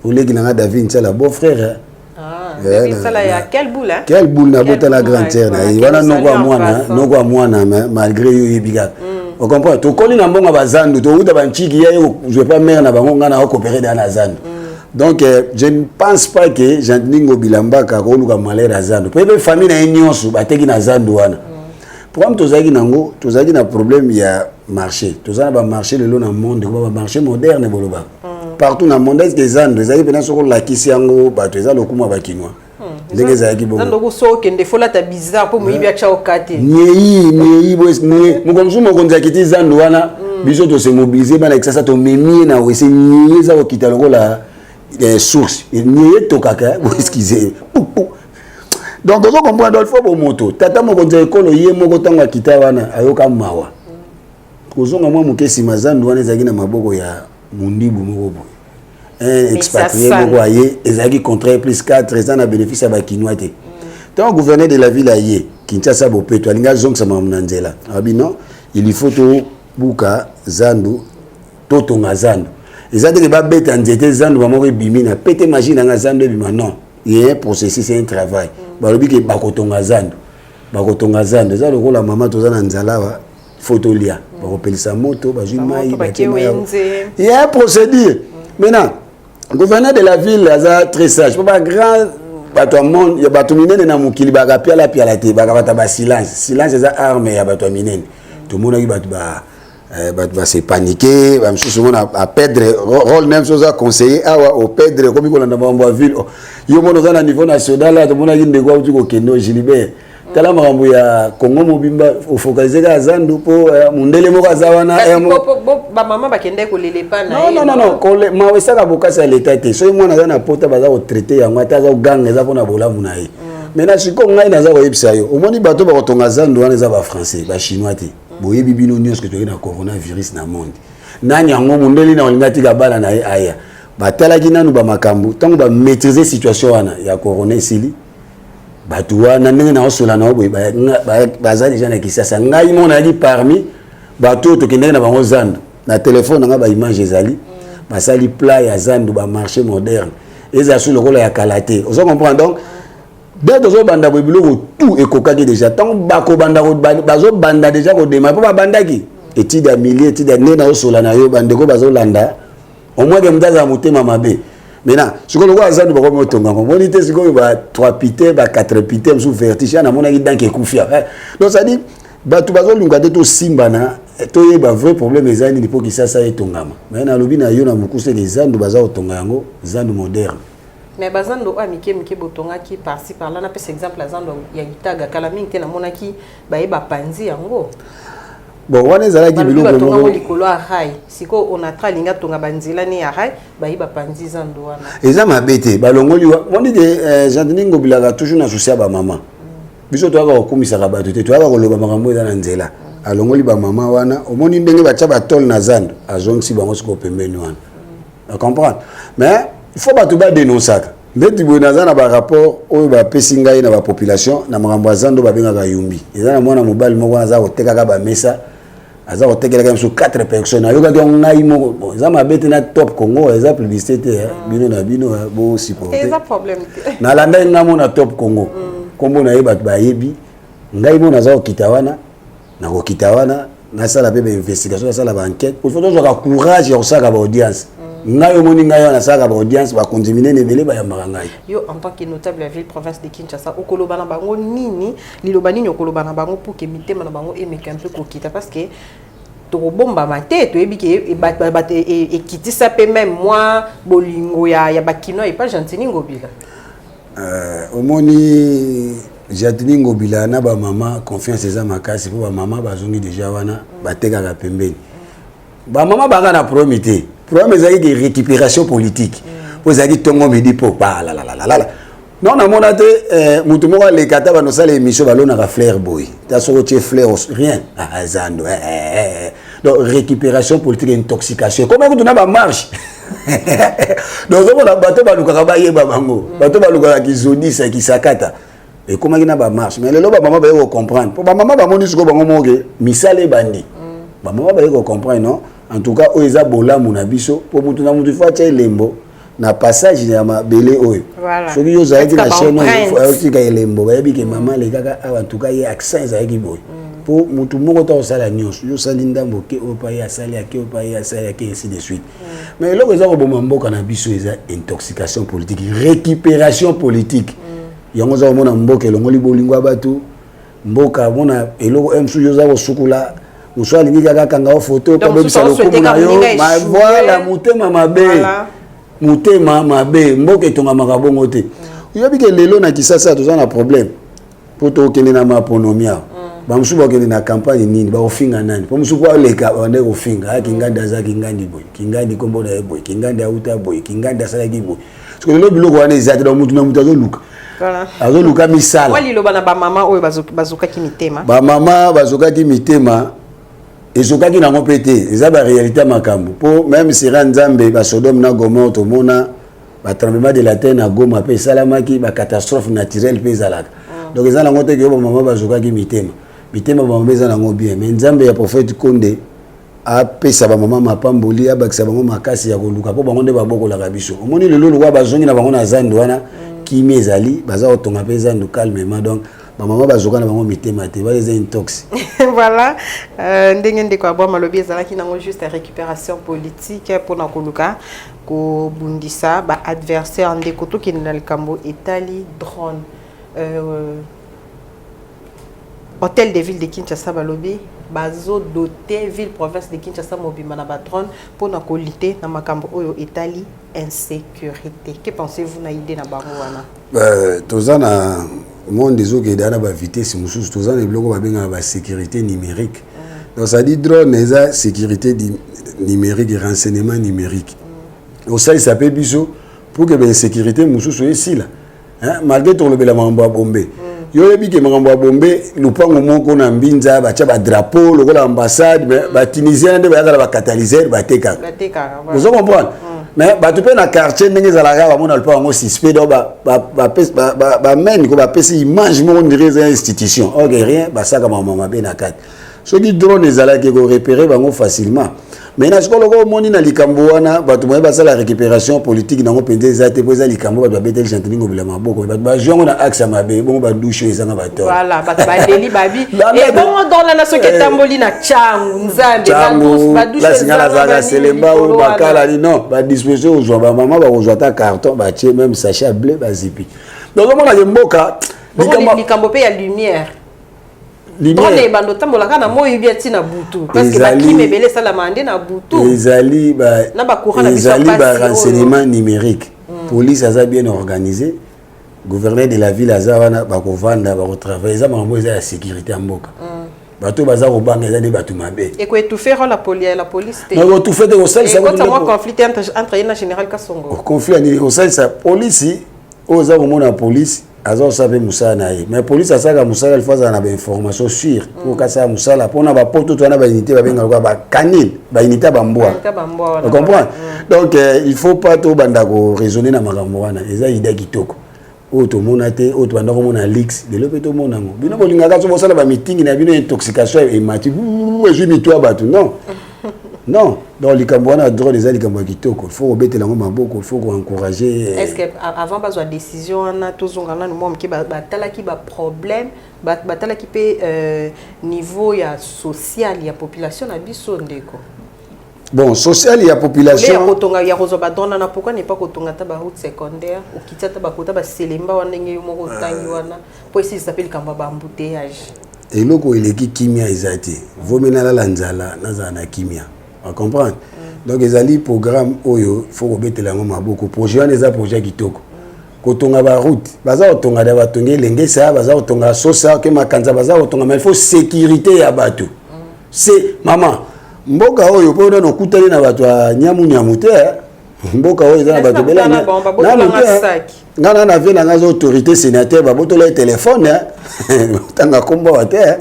Pour leki nanga David Nsala beau frère. David Nsala ya quel boule hein? Quel boule na bota la grande terre na. Wana noko mwana malgré yo yebika. Vous comprenez? To koli na mbongo ba Zando to uta ba nchiki ya yo je pas mère na bango ngana ko coopérer dans Zando. Donc je ne pense pas que Jean-Tini Ngobila mbaka ko luka malera Zando. Pe famille na nyonso bateki na Zando wana. Pour tozaki nango tozaki na problème ya marché tozana ba marché le long na monde ba marché moderne boloba partout na monde est Zando ezali pena soko la kisi yango ba toza lokuma ba kinwa ndenge zaki bo Zando ko so kende fola ta bizarre po muibi acha okate nyei boes nyei mukomsu mokonza kiti Zando wana biso to se mobiliser bana exasa to memie na wese nyei za okita lokola source nyei to kaka boes kize donc vous comprenez il faut bon moto tata moko nza ekolo ye moko tanga kitawana ayoka mawa kozonga mwa mukesi mazando wana ezaki na maboko ya mundibu moko boye expatrié moko aye ezaki contrat plus 4 ans na bénéfice ya bakinois te tant gouverneur de la ville aye Kinshasa bopeto alinga zongisa mamuna nzela abi non il faut to buka Zando totonga Zando ezaki ke ba beta nzete Zando ba moko bimi na pete machine nga Zando bima non il y a un processus, c'est un travail. Balobi ke bakotonga Zando eza lokola mama tozana nzala wa photolia bakopelisa moto bazwi mai bakema il y a un procédure maintenant gouverneur de la ville aza très sage pas grand bato monde ya bato minene na mukili bakapiala te bakabata ba silence eza arme ya bato minene tout monde ki bato va se paniquer va msusu mona a perdre rôle même chose à conseiller awa au perdre comme ko na mbamba ville yo mona za na niveau national là to mona ki ndeko uti ko kendo Gilbert tala makambo ya Congo mobimba ofokaliser ka Zando po mundele moko azawana ba mama bakende ko lelepa na non ko le mawesa ka bokasa l'état te so mona za na pota baza ko traiter yango ata za ganga za pona bolamu na ye maintenant siko ngai na za ko yebisa yo omoni bato ba kotonga Zando wana za ba français ba chinois te boyebi bino nyonso ke toki na coronavirus na monde nani yango mundeli na olingati ka bala na ye aya batalaki nanu ba makambo tango ba maîtriser situation wana ya corona esili bato wana ndenge na osola na boye baza déjà na Kisasa ngai mona yaki parmi bato tokendeki na bango Zando na telefone nga ba image ezali basali plat ya Zando ba marché moderne eza sous lokola ya kalate ozo comprendre donc dès que banda ko biloko tout ekokaki déjà tant bako banda ko bazo banda déjà ko démarrer po bandaki étude à milliers étude à nena osola na yo bandeko bazo landa au moins que mtaza mutema mabe maintenant siko loko Zando bako motonga ko bonité siko ba 3 pité ba 4 pité sous vertige na mona ki danke kufia donc ça dit bato bazo lunga te to simba na to yeba vrai problème ezani lipo Kisasa etongama mais na lobi na yo na mukuse des Zando baza otonga yango Zando moderne. Mais bazando a mike botonga ki par-ci par-là na pese exemple la Zando ya Gitaga kala mingi te na mona ki ba panzi yango bon wana ezalaki biloko moko likolo ya rai siko on a tralinga tonga banzela ne ya rai bayiba panzi zando wana eza mabe te balongoli woni de Jantini Ngobila toujours na souci ba mama biso to aka kokumisaka bato te to aka koloba makambo eza na nzela alongoli ba mama wana omoni ndenge batia batole na zando azongisi bango siko pembeni wana na comprendre mais il faut bato ba dénoncer ndeti boye naza na ba rapport oyo bapesi ngai na ba population na makambo ya zando babengaka yumbi eza na mwana mobali moko aza kotekaka bamesa aza kotekelaka biso 4 personnes ayokaki ngai moko bon eza mabe te na Top Congo eza publicité te bino na bino bo supporter eza problème te nalanda nga mo na Top Congo kombo na ye bato bayebi ngai mo naza kokita wana na kokita wana nasala pe ba investigation nasala ba enquête pour faut tozwaka courage ya kosaka ba audience ngai omoni ngai wana nasaka ba audience ba konzimine nebele ba yambaka ngai yo en tant que notable la ville province de Kinshasa okoloba na bango nini liloba nini okoloba na bango pour que mitema na bango emeka un peu kokita parce que tokobomba mate toyebi ke ekitisa pe même moi bolingo ya bakino et pas Jantini Ngobila omoni Jantini Ngobila na ba mama confiance eza makasi po ba mama bazongi déjà wana batekaka pembeni ba mama banga na promité problème ezali de récupération politique po ezali tongo midi po la non na mona te mutu moko alekata banosala émission balonaka flair boy ta soko tie flair rien zando donc récupération politique intoxication comment que tu n'as pas marche donc on a bateau balukaka bayeba bango bateau balukaka kizodisa kisakata et comment il n'a pas marche mais le loba maman ba yo comprendre pour maman ba moni siko bango moke misale bandi ba maman ba yo comprendre non en tout cas oeza bolamu na biso pour mutu na mutu fa tia lembo na passage ya mabele oyo soki yo zaiki na chaîne oyo tika elembo bayebi ke maman le kaka en tout cas ye accent ezalaki boy pour mutu moko ta osala nyonso yo sali ndambo ke opaye asali ake opaye asali ake ainsi de suite mais eloko eza koboma mboka na biso eza intoxication politique récupération politique yango za komona mboka elongoli bolingo ya bato mboka mona eloko msu yo za kosukula mosu alingi kaka kanga photo kabebisa lokumu na yo voilà motema mabe motema mabe mboka etongamaka bongo te oyebi ke lelo na Kisasa toza na problème po tokende na maponomi awa bamosusu bakende na campagne nini bakofinga nani po mosusu po aleka bande kofinga akingandi aza kingandi boye kingandi nkombo na ye boye kingandi auta boye kingandi asalaki boye parce que lelo biloko wana eza te donc mutu na mutu azoluka azoluka misala waliloba na bamama oyo bazokaki mitema bamama bazokaki mitema ezokaki nango mpe te eza baréalité ya makambo mpo même sera nzambe basodome na gomore tomona batremblement de la terre na Goma mpe esalamaki bacatastrophe naturelle mpe ezalaka donc eza nango te ke bamama bazokaki mitema bamama eza nango bien mais nzambe ya prophète Konde apesa bamama mapamboli abakisa bango makasi ya koluka mpo bango nde babokolaka biso omoni lelo lokwa bazongi na bango na zando wana kimi ezali baza kotonga mpe zando calmement donc maman bazoka na bango mitema te baleza intox voilà ndenge ndeko abwa malobi ezalaki nango juste récupération politique pour na koluka ko bundisa ba adversaire ndeko to kini na likambo etali drone hôtel de ville de Kinshasa balobi bazo doté ville province de Kinshasa mobima na ba drone pour na kolite na makambo oyo etali insécurité. Que pensez-vous na idée na bango wana tozana monde des autres dans la vitesse mususu tozana biloko babenga ba sécurité numérique donc ça dit drone eza sécurité numérique renseignement numérique au ça il s'appelle biso pour que ben sécurité mususu ici là hein malgré tout le bela mambo a bombé yo yebi ke mambo a bombé lupango moko na mbinza ba tia ba drapeau lokola ambassade mais ba tunisien nde ba yaka ba catalyseur ba teka vous comprenez mais bato pe na quartier ndenge ezalaka bamona lupa yango suspect donc bameni ko bapesi image moko ndire eza institution ok rien basaka mamama be na kati soki drone ezalaki korepere bango facilement mais na sikoyo loko omoni na likambo wana bato moye basala récupération politique nango mpenza eza te po eza likambo bato babeteli Jantini Ngobila maboko bato bazwi yango na axe ya mabe bongo badushe ezanga bato voilà bato badeli babi et bongo dona na soki etamboli na changu nzambe badushe ezanga zaka selemba ou bakala ni non badisposition ozwa bamama bakozwa ta carton batie même sachet bleu bazipi donc omona ke mboka likambo pe ya lumière Drone bando tambola kana moyo biati na butu parce que bakime belé sala mande na butu ezali ba na ba courant na biso ba renseignement numérique police aza bien organisé gouverneur de la ville aza wana ba kovanda ba retravailler za mambo eza ya sécurité ya mboka bato baza ko banga za de bato mabe et ko étouffer la police non tout fait de au sali ça ko tamo conflit entre na général Kasongo conflit ni au sali sa police oza ko mona police azo sabe musala na ye mais police asaka musala il faut avoir une information sûre pour ka sa musala pona ba poto to na ba unité ba benga ko ba canil ba unité ba mboa vous comprenez donc il faut pas to banda ko raisonner na makambo wana eza idée kitoko auto monate auto banda ko mona leaks de l'opéto monango bino bolinga ka so bosala ba meeting na bino intoxication et mati je mi toi batu non non donc likambo wana droit les likambo kitoko il faut obetela ngo maboko il faut encourager est-ce que avant pas de décision na tozonga na mo mki batala ki ba problème batala ki pe niveau ya social ya population na biso ndeko bon social ya population ya kotonga ya kozoba dona na pourquoi ne pas kotonga ta ba route secondaire okitya ta ba kota ba selemba wana ngeli moko tangi wana po esi s'appelle kamba ba embouteillage eloko eleki kimia ezati vomena la nzala naza na kimia on comprend donc ezali programme oyo faut obetela ngo maboko projet wana eza projet kitoko kotonga ba route baza kotonga da batonge lengesa baza kotonga sosa ke makanza baza kotonga mais il faut sécurité ya bato c'est maman mboka oyo po ndo kutali na bato ya nyamu te mboka oyo eza na bato bela ngana na vena ngazo autorité sénateur ba botola téléphone tanga komba wate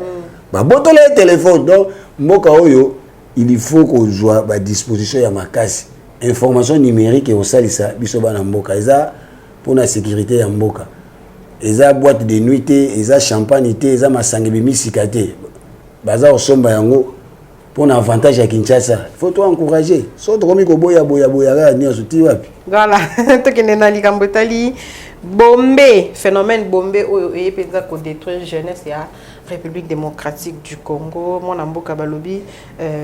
ba botola téléphone donc mboka oyo il faut qu'on joue ba disposition ya makasi information numérique et au salisa biso bana mboka eza pour la sécurité ya mboka eza boîte de nuit eza champagne eza masangi bimisika te baza osomba yango pour l'avantage à Kinshasa. Il faut toi encourager. Sauf comme il boya ni asuti wapi. Voilà, to kenena likambotali Bombé, phénomène Bombé oyo penza ko détruire jeunesse ya République démocratique du Congo. Mon amboka balobi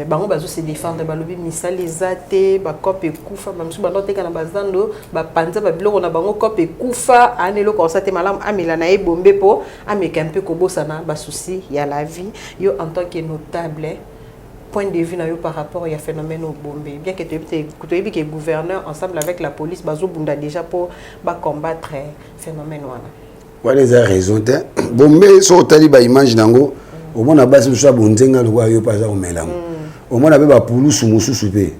bango bazo se défendre balobi misali zate ba kope kufa ba msu balote kana bazando ba panza ba biloko na bango kope kufa anelo ko sate malam amela na e Bombé po ameka un peu ko bosana ba souci ya la vie yo en tant que notable point de vue par rapport au phénomène au Bombé. Bien que tu aies que le gouverneur, ensemble avec la police, bazo bunda déjà pour combattre le phénomène. Voilà, ils ont raison. Bombé, sur le image nango, au moins, base de soit bonzenga, le roi, il pas au mélange. Au moins, il y a poulou sous moussou soupé.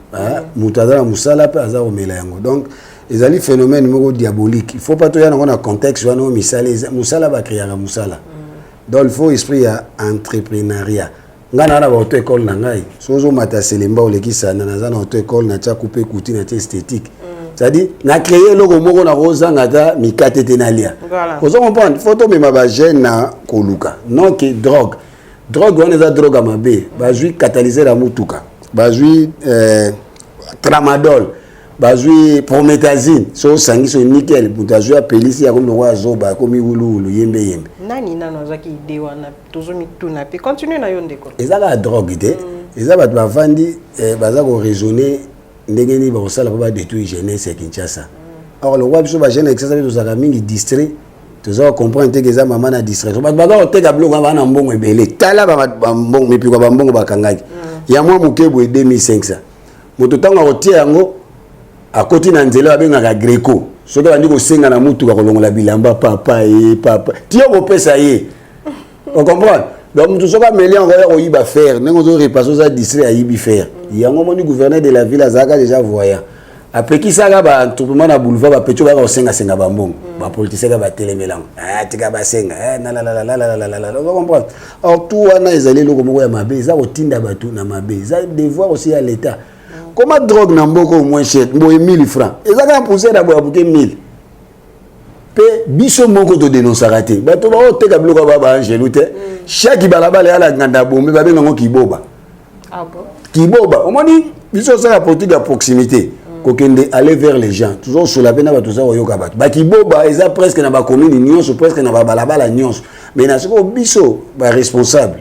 Moutadra moussala, pas au mélange. Donc, ils ont des phénomènes diaboliques. Il ne faut pas tout y avoir un contexte où on moussala va créer un moussala. Donc, il faut esprit à entrepreneuriat. Ngana na auto école na ngai sozo mata selemba oleki sana na zana auto école na tia couper couture na tia esthétique c'est-à-dire na créer logo moko na rozanga ta mikate tenalia vous comprenez photo mema ba jeune na koluka non que drogue on est à drogue à mabe bazui catalyseur à mutuka bazui tramadol bazui promethazine so sangi so nickel mutazui apelisi ya komo wa zoba komi wulu yembe nani nano zaki ide wana tozomi tuna pe continue na yo ndeko ezala la drogue te ezala ba vandi baza ko raisonner ndenge ni ba osala ba détruire jeunesse ya Kinshasa alors le roi biso ba jeune excessivement tozaka mingi distrait toza comprendre que eza mama na distraction ba baza oteka bloko ba na mbongo ebele tala ba mbongo mepi kwa ba mbongo bakangaki ya mwa mukebu 2500 moto tanga otia yango à côté na nzela abengaka Greco soki bandi kosenga na mutu ka kolongola bilamba papa tio kopesa ye on comprend donc mutu soki ameli yango ya koyiba faire ndenge ozorepasse oza distrait ayibi faire yango moni gouverneur de la ville azalaka déjà voyant apekisaka baentrepreneur na boulevard bapetio baka kosengasenga bambongo bapolitiseka batelemelango tika basenga on comprend or tout wana ezali eloko moko ya mabe eza kotinda bato na mabe eza devoir aussi à l'état. Comment drogue n'a pas au moins cher, 1000 francs. Et ça quand pousser d'abord pour 1000. Pe biso moko to dénoncer raté. Ba to ba o te ka bloka ba ba angeloute. Chaque balabala ya la nganda bombe ba benga ngo kiboba. Ah bon. Kiboba. On dit biso ça la politique de proximité. Kokende aller vers les gens. Toujours sur la peine ba to ça oyoka ba. Ba kiboba eza presque na ba commune nyonso presque na ba balabala nyonso. Mais na soko biso ba responsable.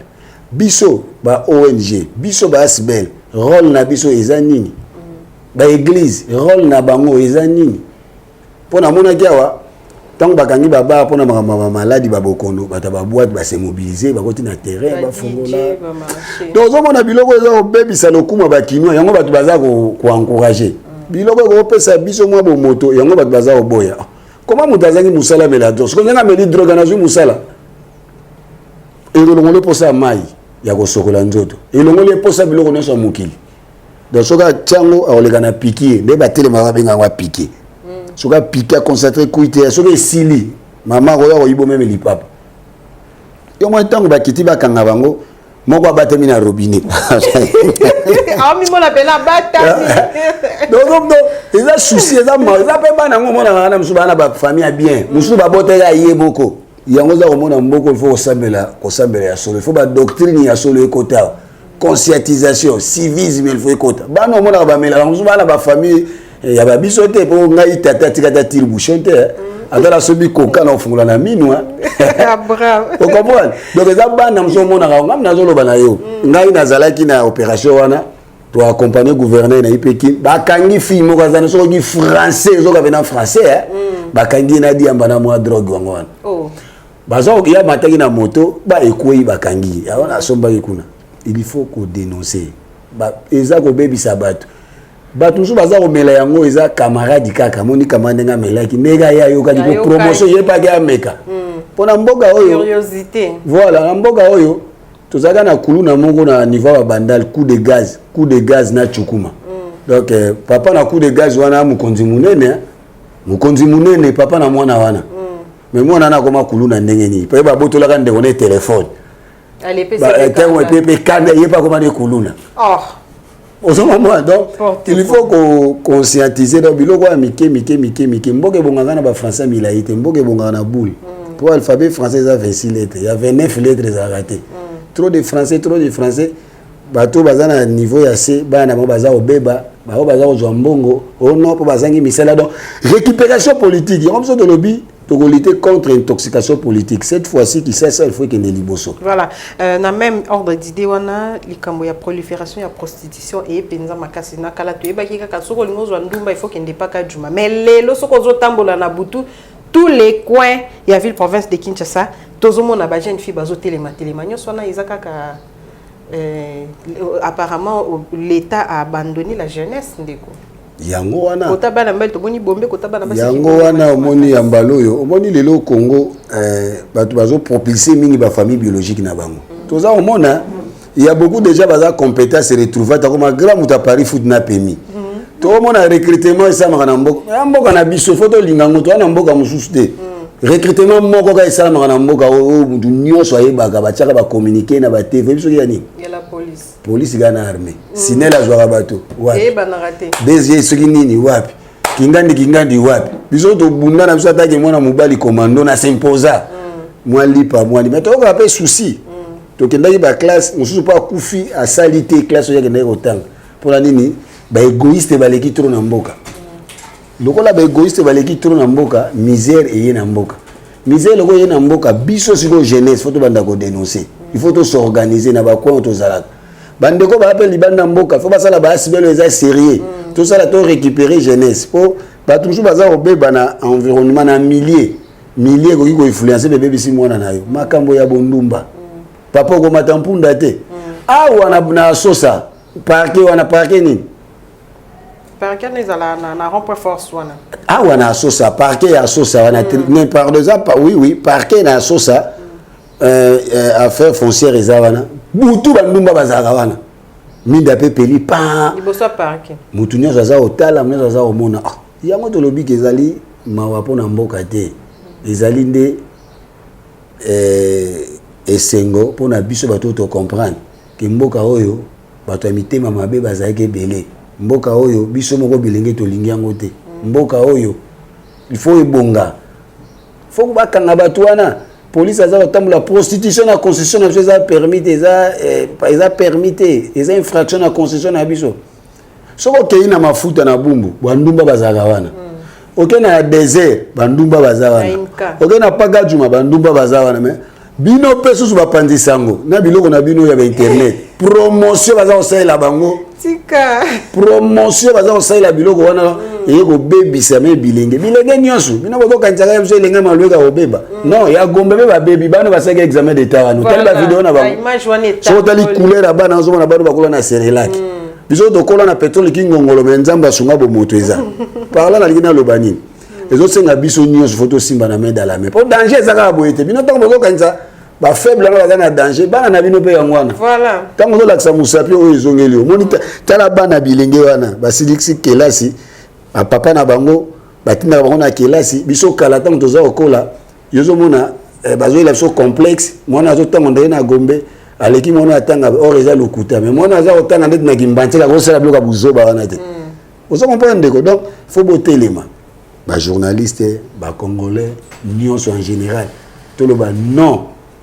Biso ba ONG, biso ba ASBEL. Rôle na biso eza nini ba église rôle na bango eza nini pona mona kiawa tant bakangi baba pona maladi babokondo bata ba boîte ba se mobiliser ba koti na terrain ba fongola donc zo mona biloko eza obebisa lokuma ba kinwa yango batu baza ko encourager biloko ko pesa biso mwa bo moto yango batu baza oboya comment mutazangi musala mela dos ko nga meli drogue na zo musala et le pour ça mai ya kosokola nzoto elongoli eposa biloko nyonso ya mokili donc soka tiango akoleka na piqué nde batelema babenga yango piqué soka piqué aconcentré kuite soka esili mama akoya koyibo meme lipapa yo mwa ntango bakiti bakanga bango moko abatami na robinet donc eza souci eza mpe bana yango omonaka na mosusu bana bafamille ya bien mosusu baboteka ye moko yango oza komona mboko ilfaut kosambela ya solo ilfaut badoctrine ya solo ekota conscientisation civisme ilfaut ekota bana omonaka bamelaka mosusu bana bafamille ya babiso te mpo ngai tata tikata tire bouchon te atala sobi koka na ofungola na minwa okomprendre donc eza bana mosusu omonaka ngami nazoloba na yo ngai nazalaki na opération wana to accompagner gouverneur na ipeki bakangi fille moko azana soki français ezoka pena français bakangi na diamba na mwa drogue wango wana bazo ya mataki na moto ba ekoyi bakangi awana asomba kuna il faut ko dénoncer ba eza ko bebisa bato bato nso baza komela yango eza camarade kaka moni kamande nga melaki ndega ya yoka di promotion yepa ga meka pona mboka oyo curiosité voilà na mboka oyo tozaka na kulu na mongo na niveau ya bandal coup de gaz na chukuma donc papa na coup de gaz wana mukonzi munene papa na mwana wana mais mwana na koma kulu na ndenge ni pe ba botolaka ndeko ne téléphone allez pepe kanda yepa koma ne kuluna moi donc il faut qu'on conscientiser donc biloko ya mike mboke bonganga na ba français milaïté mboke bonganga na boule pour alphabet français ça 26 lettres il y a 29 lettres à rater trop de français bato bazana niveau ya C bana mo baza obeba bao baza ozwa mbongo ono po bazangi misala donc récupération politique comme ça de lobby pour lutter contre l'intoxication politique. Cette fois-ci, qui sait ça, il faut qu'il y ait des libosos. Voilà. Dans même ordre d'idée, on a la prolifération, la prostitution et penza makasi na kala tu eba kika kasoko lingozo ndumba il faut qu'il n'y ait pas qu'à juma. Mais les losoko zo tambola na butu tous les coins il y a ville province de Kinshasa tozomo na ba jeune fille bazo téléma nyosona izaka ka apparemment l'État a abandonné la jeunesse ndeko. Yango wana kota bana mbele toboni bombe kota bana basi yango wana omoni ya mbaloyo omoni lelo Congo bato bazo propulser mingi ba famille biologique na bango toza omona il y a beaucoup déjà baza compétents se retrouver ta comme grand muta Paris foot na pemi to omona recrutement esa makana mboka na biso photo lingango to na mboka mususu te recrutement moko ka esa makana mboka o mutu nyonso ayebaka batiaka ba communiquer na ba TV biso yani ya la police gana armée sinela azwaka bato wapi banarate DG soki nini wapi kingandi wapi biso to bunda na biso atake mwana mobali commando na s'imposa mwalipa mais to ka pe souci to kendaki ba classe mususu pa kufi a salité classe ya kendaki kotanga pour la nini ba égoïste baleki trop na mboka lokola ba égoïste baleki trop na mboka misère eye na mboka misère loko eye na mboka biso siko jeunesse faut to banda ko dénoncer il faut to s'organiser na ba coin to zalaka bandeko ba appel libanda mboka faut basala ba asibelo eza sérieux tout ça là to récupérer jeunesse pour ba toujours baza obeba na environnement na milliers koki ko influencer bébé bisi mwana na yo makambo ya bondumba papa ko matampunda te wana na sosa parquet nini parquet nezala na rond-point force wana wana sosa parquet ya sosa wana ne par exemple oui parquet na sosa affaire foncière eza wana butu bandumba bazaka wana minda pe peli pa liboso parquet mutu nyonso aza otala nyonso aza omona yango tolobi ke ezali mawa mpona mboka te ezali nde esengo mpona biso bato to comprendre ke mboka oyo bato ya mitema mabe bazalaki ebele mboka oyo biso moko bilenge tolingi yango te mboka oyo il faut ebonga faut bakanga bato wana police aza kotambola prostitution na constitution na biso eza permis eza permis te eza infraction na constitution na biso soko okei na mafuta na bumbu bandumba bazalaka wana okei na désert bandumba baza wana okei na pagajuma bandumba baza wana mais bino mpe susu bapandisa yango na biloko na bino ya bainternet promotion baza kosalela bango promotion baza kosalela biloko wana eye kobebisa me bilenge nyonso bino botokanisaka ya biso elenge malweka kobeba non ya gombe mpe babebi bana basaki examen d'état wana otali bavideo na bango soko otali couleur ya bana ozomona bano bakola na serelaki biso tokola na pétrole kingongolo me nzambe asunga bomoto eza parla nalingi naloba nini ezosenga biso nyonso fo tosimba na main dans la main mpo danger ezaka boye te bino ntango bozokanisa ba faible nga na danger bana na bino pe yangwana voilà tango zo laksa musapi o ezongeli o moni tala bana bilenge wana basiliksi kelasi papa na bango batinda bango na kelasi biso kala tango toza okola yozo mona bazo ila biso complexe mona zo tango ndeye na Gombe aleki mona atanga oreza lokuta mais mona za otanga ndeti na kimbantsela ko sala bloka buzoba wana te ozo comprendre ko donc faut botelema ba journaliste ba congolais nyonso en général toloba non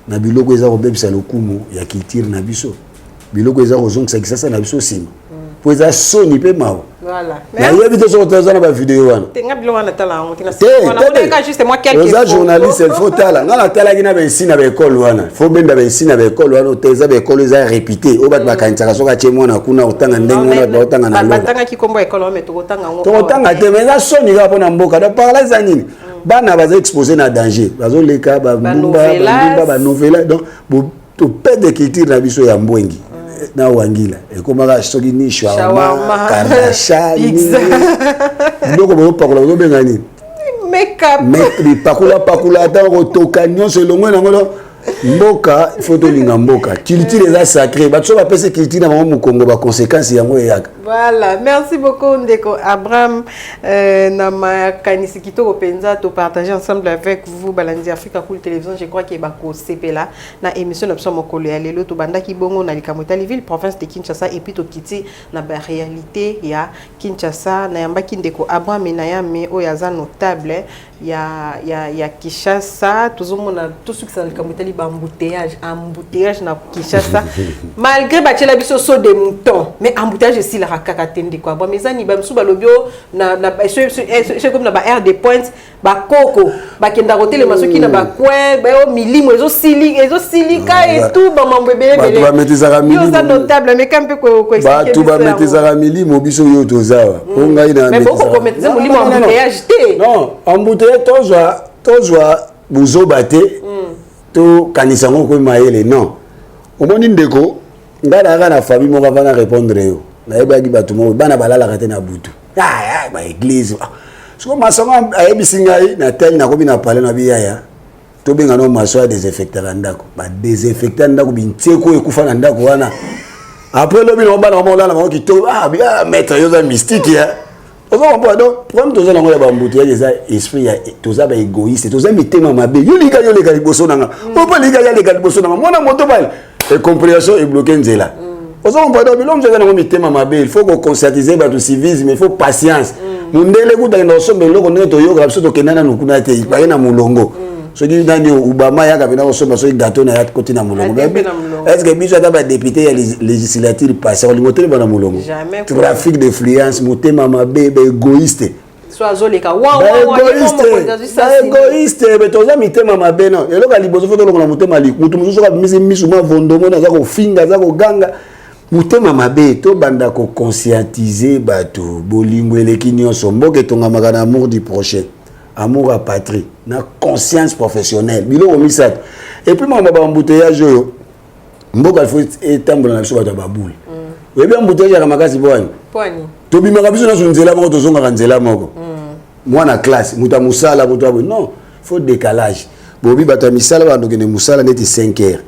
na biloko eza kobebisa lokumu ya culture na biso biloko eza kozongisa kisasa na biso sima po eza soni pe mawa voilà na yebi te soko toza na ba video wana tenga bilo wana tala on tina te juste moi quelques oza journaliste il faut tala nga na tala kina ba ici na ba école wana faut benda ba ici na ba école wana oteza ba école eza répété o bat ba kanitsaka soka che mwana kuna otanga ndenge wana ba otanga na lola batanga kikombo école mais tokotanga ngo tokotanga te mais eza soni ka pona mboka da parla za nini bana baza exposé na danger bazo leka ba mbumba ba novela donc to perdre de culture na biso ya mbwengi na wangila ekomaka soki ni shawarma kardasha pizza ndoko bo pakula bo benga ni make pakula ata ko toka nyonso elongwe nango mboka faut linga mboka culture eza sacré bato ba pese culture na bango Congo ba conséquences yango yaka. Voilà, merci beaucoup Ndeko Abraham na makanisi kitoko penza to partager ensemble avec vous Balandi Africa Cool Télévision. Je crois que bako CPLA na émission n'option mokolo ya lelo to banda ki bongo na likamotali ville province de Kinshasa et puis to kiti na ba réalité ya Kinshasa na yamba Ndeko Abraham na ya me o ya za notable ya Kinshasa tozomona tout ce qui ça likamotali ba embouteillage na Kinshasa malgré ba tchela biso so de mouton mais embouteillage aussi la kaka tende quoi bon mais ani ba msuba lobio na c'est comme na ba air de pointe ba koko ba kenda hôtel masoki na ba coin ba o milimo ezo silika et tout ba mambebele bele ba metizaka milimo yo ça notable mais quand peut ko expliquer ba tout ba metizaka milimo biso yo tozawa onga ina mais beaucoup ko metizaka milimo embouteillage te non embouteillage tozwa buzoba te to kanisa ngo ko mayele non omoni ndeko ngala na famille mo va na répondre yo na yebaki bato mo bana balala kate na butu ba église so masanga ayebisi ngai na tel na kobi na parler na biyaya to benga no maso désinfecter ndako ba désinfecter ndako bintseko ekufa na ndako wana après lobi no bana mo lala mo kito bien maître yo za mystique ya ozo kompo donc comme toza na ngo ya ba mbutu ya za esprit ya toza ba égoïste toza mitema mabe yo lika liboso nanga opo lika liboso nanga mona moto bale et compréhension est bloqué nzela ozo kompo donc bilom toza na ngo mitema mabe il faut ko conscientiser ba to civisme il faut patience mundele kuta na sombe loko neto yo kapso to kenana nukuna te ba na mulongo soki nani Obama ya kabina osomba soki gâteau na ya côté na mulongo est-ce que biso ata ba député ya législature passé on limotere bana mulongo trafic d'influence motema mabe ba égoïste soit zoleka égoïste mais toza mitema mabe non eloka liboso foto longo na motema li mutu mususu ka misu ma vondomo na za ko finga za ko ganga mutema mabe to banda ko conscientiser bato bolingo eleki nyonso mboke tongamaka na amour du prochain amour à patrie na conscience professionnelle biloko misato et puis mama ba embouteillage yo mboka il faut étambola na biso bato ba boule oui bien embouteillage ya makasi bwani to bimaka biso na nzela moko to zonga nzela moko mwana classe muta musala muta abo non faut décalage bobi bato misala ba ndokene musala neti 5h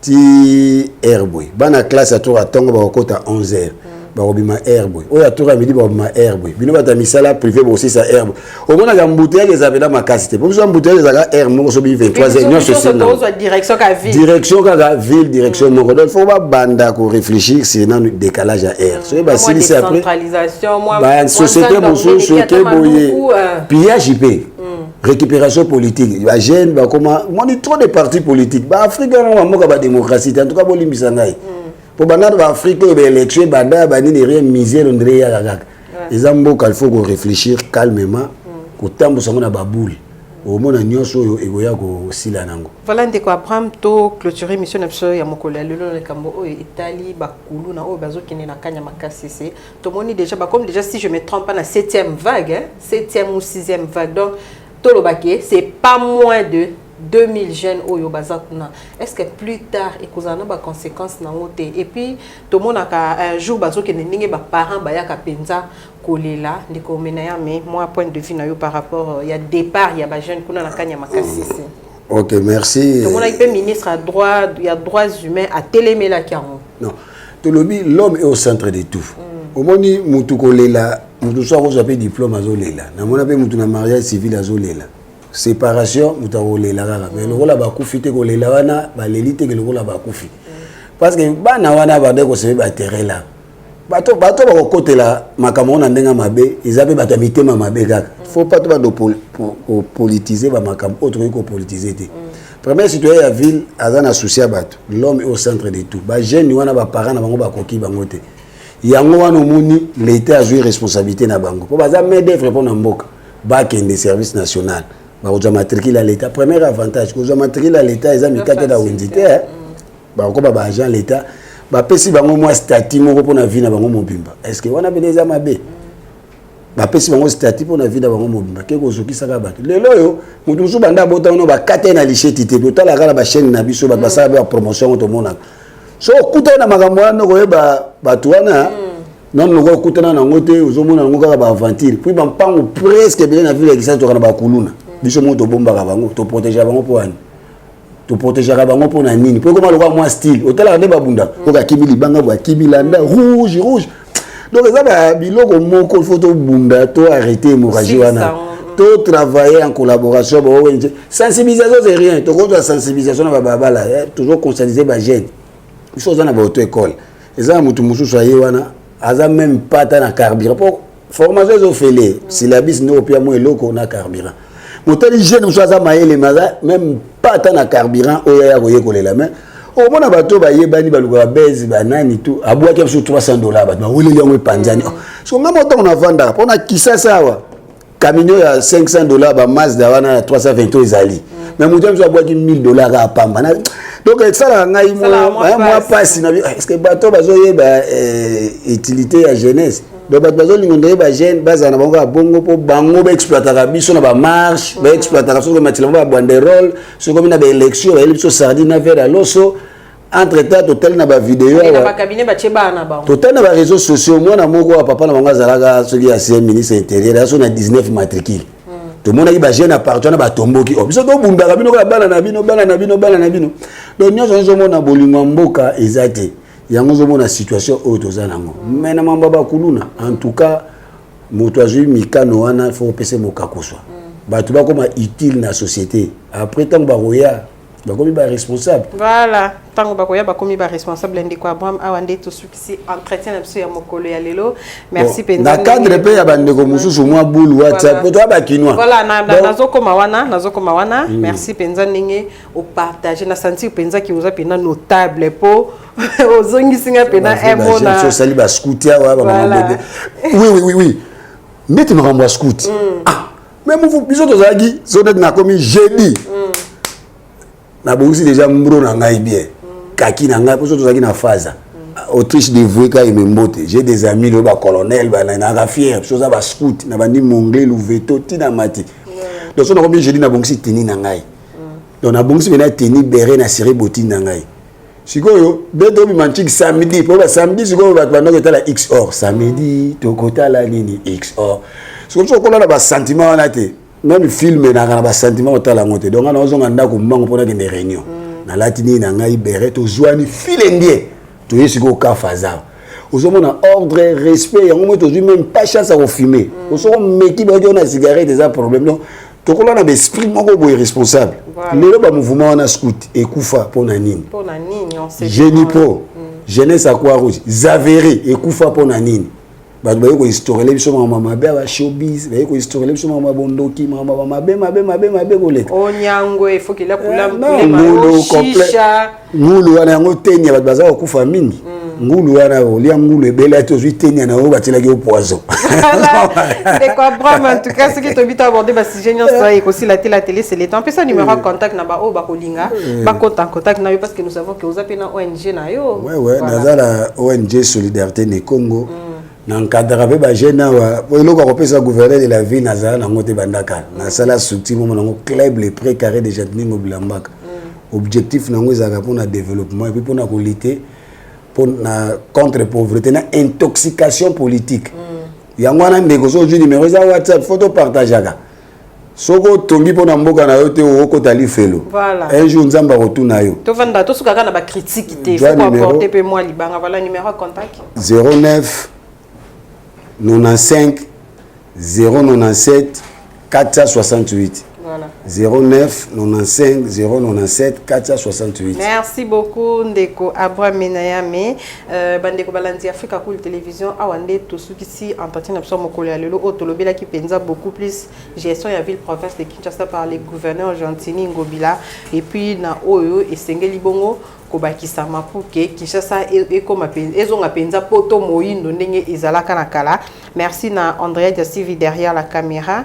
ti airboy bana classe à tour à tongo ba kota 11h barobima airboy oya tour à midi barobima airboy bino bata misala privé aussi ça airboy au moins la embouteillage les avait là ma casité pour ça embouteillage les air moko so bi 23h non c'est direction ka ville direction moko donc faut pas banda ko réfléchir c'est dans le décalage à air so ba si c'est après centralisation moi société mosu société boye pillage IP récupération politique ba jeune ba comment moi dit trop de partis politiques ba Afrique na moka ba démocratie en tout cas bolimbisa ngai pour bana ba Afrique ba élection banda ba ni rien misère on dirait ya kaka les amboka il faut qu'on réfléchir calmement ko tambo sango na baboule au mona nyonso yo egoya ko sila nango voilà ndeko Abraham to clôturer mission n'abso ya mokolo lelo le kambo o Italie ba kulu na o bazo kene na kanya makasi c'est to moni déjà ba comme déjà si je me trompe pas la 7e vague hein 7e ou 6e vague donc Tolobake, c'est pas moins de 2000 jeunes au Yobazakuna. Est-ce que plus tard, il y a des conséquences dans le et puis, tout le monde a un jour, il y a des parents qui ont là, mais moi, point de vue par rapport, il y a départ, il y a des jeunes qui ont Ok, merci. Tout le monde a été ministre à droit, il y a droits humains à téléméla qui non, tout le monde, l'homme est au centre de tout. Au moment où mutu kolela, mutu soit vous avez diplôme à zolela. Na mona pe mutu na mariage civil à zolela. Séparation mutu kolela kaka. Mais le rôle ba kufite kolela wana ba lelite ke le rôle ba kufi. Parce que bana wana ba de ko se ba terre là. Bato ba côté là makambo na ndenga mabe, ils avaient bato mitema mabe kaka. Faut pas tout ba politiser ba makambo autre ko politiser té. Premier citoyen ya ville azana souci à bato. L'homme est au centre de tout. Ba jeune wana ba parents na bango ba koki bango té. Yango wana moni l'État a joué responsabilité na bango. Po baza m'aider pour na mboka. Ba kende service national. Ba ko matricule à l'État. Premier avantage ko matricule à l'État ils ont mis kaka da windité. Ba ko ba agent l'État. Ba pesi bango moi statut moko pona vie na bango mobimba. Est-ce que wana beneza mabe? Ba pesi bango statut pona vie na bango mobimba. Ke ko soki saka bato. Lelo yo mutu su banda bota no ba kate na licheti te. Totala kala ba chaîne na biso ba sala ba promotion to mona. So kuta na makambo wana ko yeba bato wana non ngo kutana na ngote uzomona ngo kaka ba aventure. Puis ba mpango presque bien na ville existe to kana ba kuluna. Biso mo to bomba ka bango to protéger bango po wana. To protéger bango pour na nini pour comment le voir moi style hôtel la babunda ko ka kibili banga ba kibilanda rouge donc ça ba biloko moko photo bunda to arrêter hémorragie wana to travailler en collaboration ba ONG sensibilisation c'est rien to ko sensibilisation na baba là toujours conscientiser ba jeune ils sont dans ba auto école et ça mutu mususu aye wana aza même pas na carburant pour formation zo fele syllabus no pia mo eloko na carburant motali jeune mususu maele maza même pas tant na carburant oya koye kolela mais au mona bato ba yebani baluka base banani tout abwa ke sur $300 bato ba woleli yango panzani so ngamo to na vanda pona kisasa wa camion ya $500 ba Mazda wana 320 ezali mais mutu mso abwa ki $1000 a pamba donc ça la ngai moi passe na est-ce que bato bazo yeba utilité ya jeunesse donc bazo lingonde ba jeune baza na bango bongo po bango ba exploiter biso na ba marche ba exploiter so ko matila ba banderole so ko na ba élection ba biso sardine na vers loso entre temps total na ba vidéo na ba cabinet ba cheba na ba total na ba réseaux sociaux moi na moko wa papa na bango zalaka so ki ancien ministre intérieur so na 19 matricule tout le monde a ba jeune appartient na ba tomboki biso to bundaka bino ka bana na bino donc nyoso zo mona bolingo mboka ezate yango zo mona situation auto zanango mais na mamba ba kuluna en tout cas moto azui mikano wana faut pese mokakuswa bato ba koma utile na société après tant ba roya ba komi ba responsable voilà tant ba koya ba komi ba responsable ndiko Abraham awande to suki entretien na biso ya mokolo ya lelo merci penza na cadre pe ya bandeko mususu mwa bulu WhatsApp to ba kinwa voilà nazokoma wana merci penza ninge au partager na sentir penza ki uza pena notable po ozongisinga pena emona so sali ba scouter wa ba mama oui mettez ma rambo scout même vous biso to zagi so net na komi jeudi na bongi déjà mbro na ngai bien kaki na ngai poso to zagi na faza Autriche dévoué ka imembote j'ai des amis le ba colonel ba na fier so za ba scout na bandi mongler louveto tina mati donc so na komi jeudi na bongi teni na ngai donc na bongi bena teni béré na série botine na ngai sikoyo beto bi manchik samedi po ba samedi sikoyo ba bando ke tala x or samedi to kota la nini x or so ko na ba sentiment wana te même film na ba sentiment otala ngote donc na ozonga ndako mbango pona ke des réunions na latini na ngai beret to zwani filendie to yesiko ka faza ozomona ordre respect yango mo to même pas chance à refumer oso meki ba on a cigarette des problème donc to ko na be esprit moko boy responsable lelo ba mouvement wana scout ekufa pona nini on sait Genipo jeunesse à quoi rouge Zaveri ekufa pona nini bato bayeko historiele biso mama mabe ba showbiz bayeko historiele biso mama bondoki mama mabe koleta onyango il faut qu'il a kula ngulu complet ngulu wana yango tenya bato baza kokufa mingi ngulu wana olia ngulu ebela to zwi tenya na o batela ki au poison de quoi Abraham en tout cas ce qui t'obite à aborder ba sujet nyonso et aussi la télé c'est le temps puis ça numéro contact na ba o ba kolinga ba contact na yo parce que nous savons que vous appelez na ONG na yo ouais nazala ONG Solidarité ne Congo na nkadra pe ba jeune wa eloko ko pesa gouverneur de la ville nazala na ngote bandaka na sala souti mo na ngo club les pré carré de Jardin Oblambaka objectif nango ezaka pour na développement et puis pour na lutter pour na contre pauvreté na intoxication politique yango wana ndeko so ju numéro za WhatsApp photo partageaka Soko tongi pona mboka na yo te oko tali felo. Voilà. Un jour nzamba retourna yo. To vanda to suka kana ba critique te. Faut apporter pe moi libanga voilà numéro contact. 09 95 097 468. Voilà. 09 95 097 468. Merci beaucoup Ndeko Abraham Menayame. Bandeko Balandi Africa Cool Télévision awande to sukisi entretien na biso mokolo ya lelo otolobela ki penza beaucoup plus gestion ya ville province de Kinshasa par les gouverneurs Gentini Ngobila et puis na oyo esengeli bongo kobakisa mapuke Kinshasa ekoma penza ezonga penza poto moyindo ndenge ezalaka na kala. Merci na Andrea Diasivi derrière la caméra.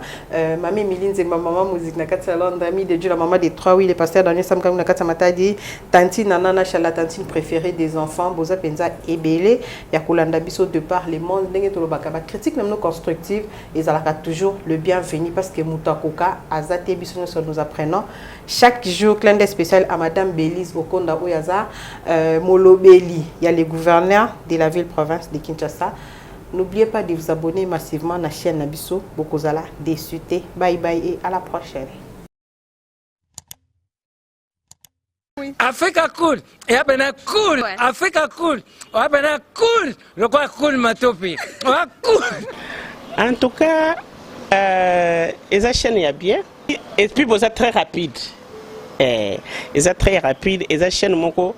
Mami Milinze maman musique na kati salon d'ami de Dieu la maman des trois oui le pasteur Daniel Samkam na kati matadi tanti nana chala tantine préférée des enfants boza penza ebele ya kolanda biso de par le monde ndenge to lobaka ba critique même constructive ezalaka toujours le bienvenu parce que mutakoka azate biso sur nous apprenons chaque jour clin d'œil spécial à madame Bélise Okonda Oyaza Molobeli il y a les gouverneurs de la ville province de Kinshasa. N'oubliez pas de vous abonner massivement à la chaîne Nabiso Bokozala Dessuté. Bye bye et à la prochaine. Africa cool, et abena cool, ouais. Africa cool, abena cool, le quoi cool matopi, cool. En tout cas, les chaînes est bien, et puis vous êtes très rapide. Ils sont très rapide, et les chaînes moko,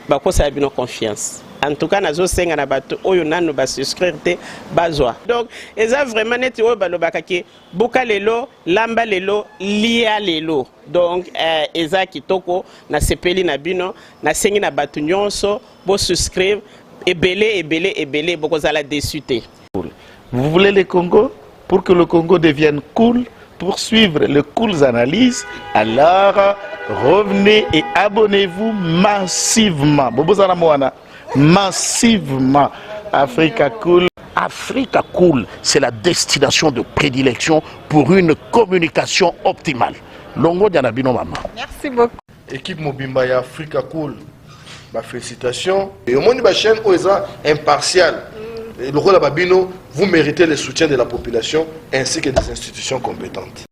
bah quoi ça a bien confiance. En tout cas, nous avons na bato oyo nanu ba souscrire te bazwa. Donc, eza vraiment neti oyo balobaka ke boka lelo, lamba lelo, lia lelo. Donc, eza kitoko na sepeli na bino, na sengi na bato nyonso, bo souscrire ebele bokozala déçu te. Vous voulez le Congo? Pour que le Congo devienne cool, pour suivre les cool analyses, alors revenez et abonnez-vous massivement. Bobozala moana. Massivement. Africa Cool. Africa Cool, c'est la destination de prédilection pour une communication optimale. Longo Dianabino Mama. Merci beaucoup. Équipe Mobimba et Africa Cool, félicitations. Et au monde de la chaîne, impartial. Et le rôle de Babino, vous méritez le soutien de la population ainsi que des institutions compétentes.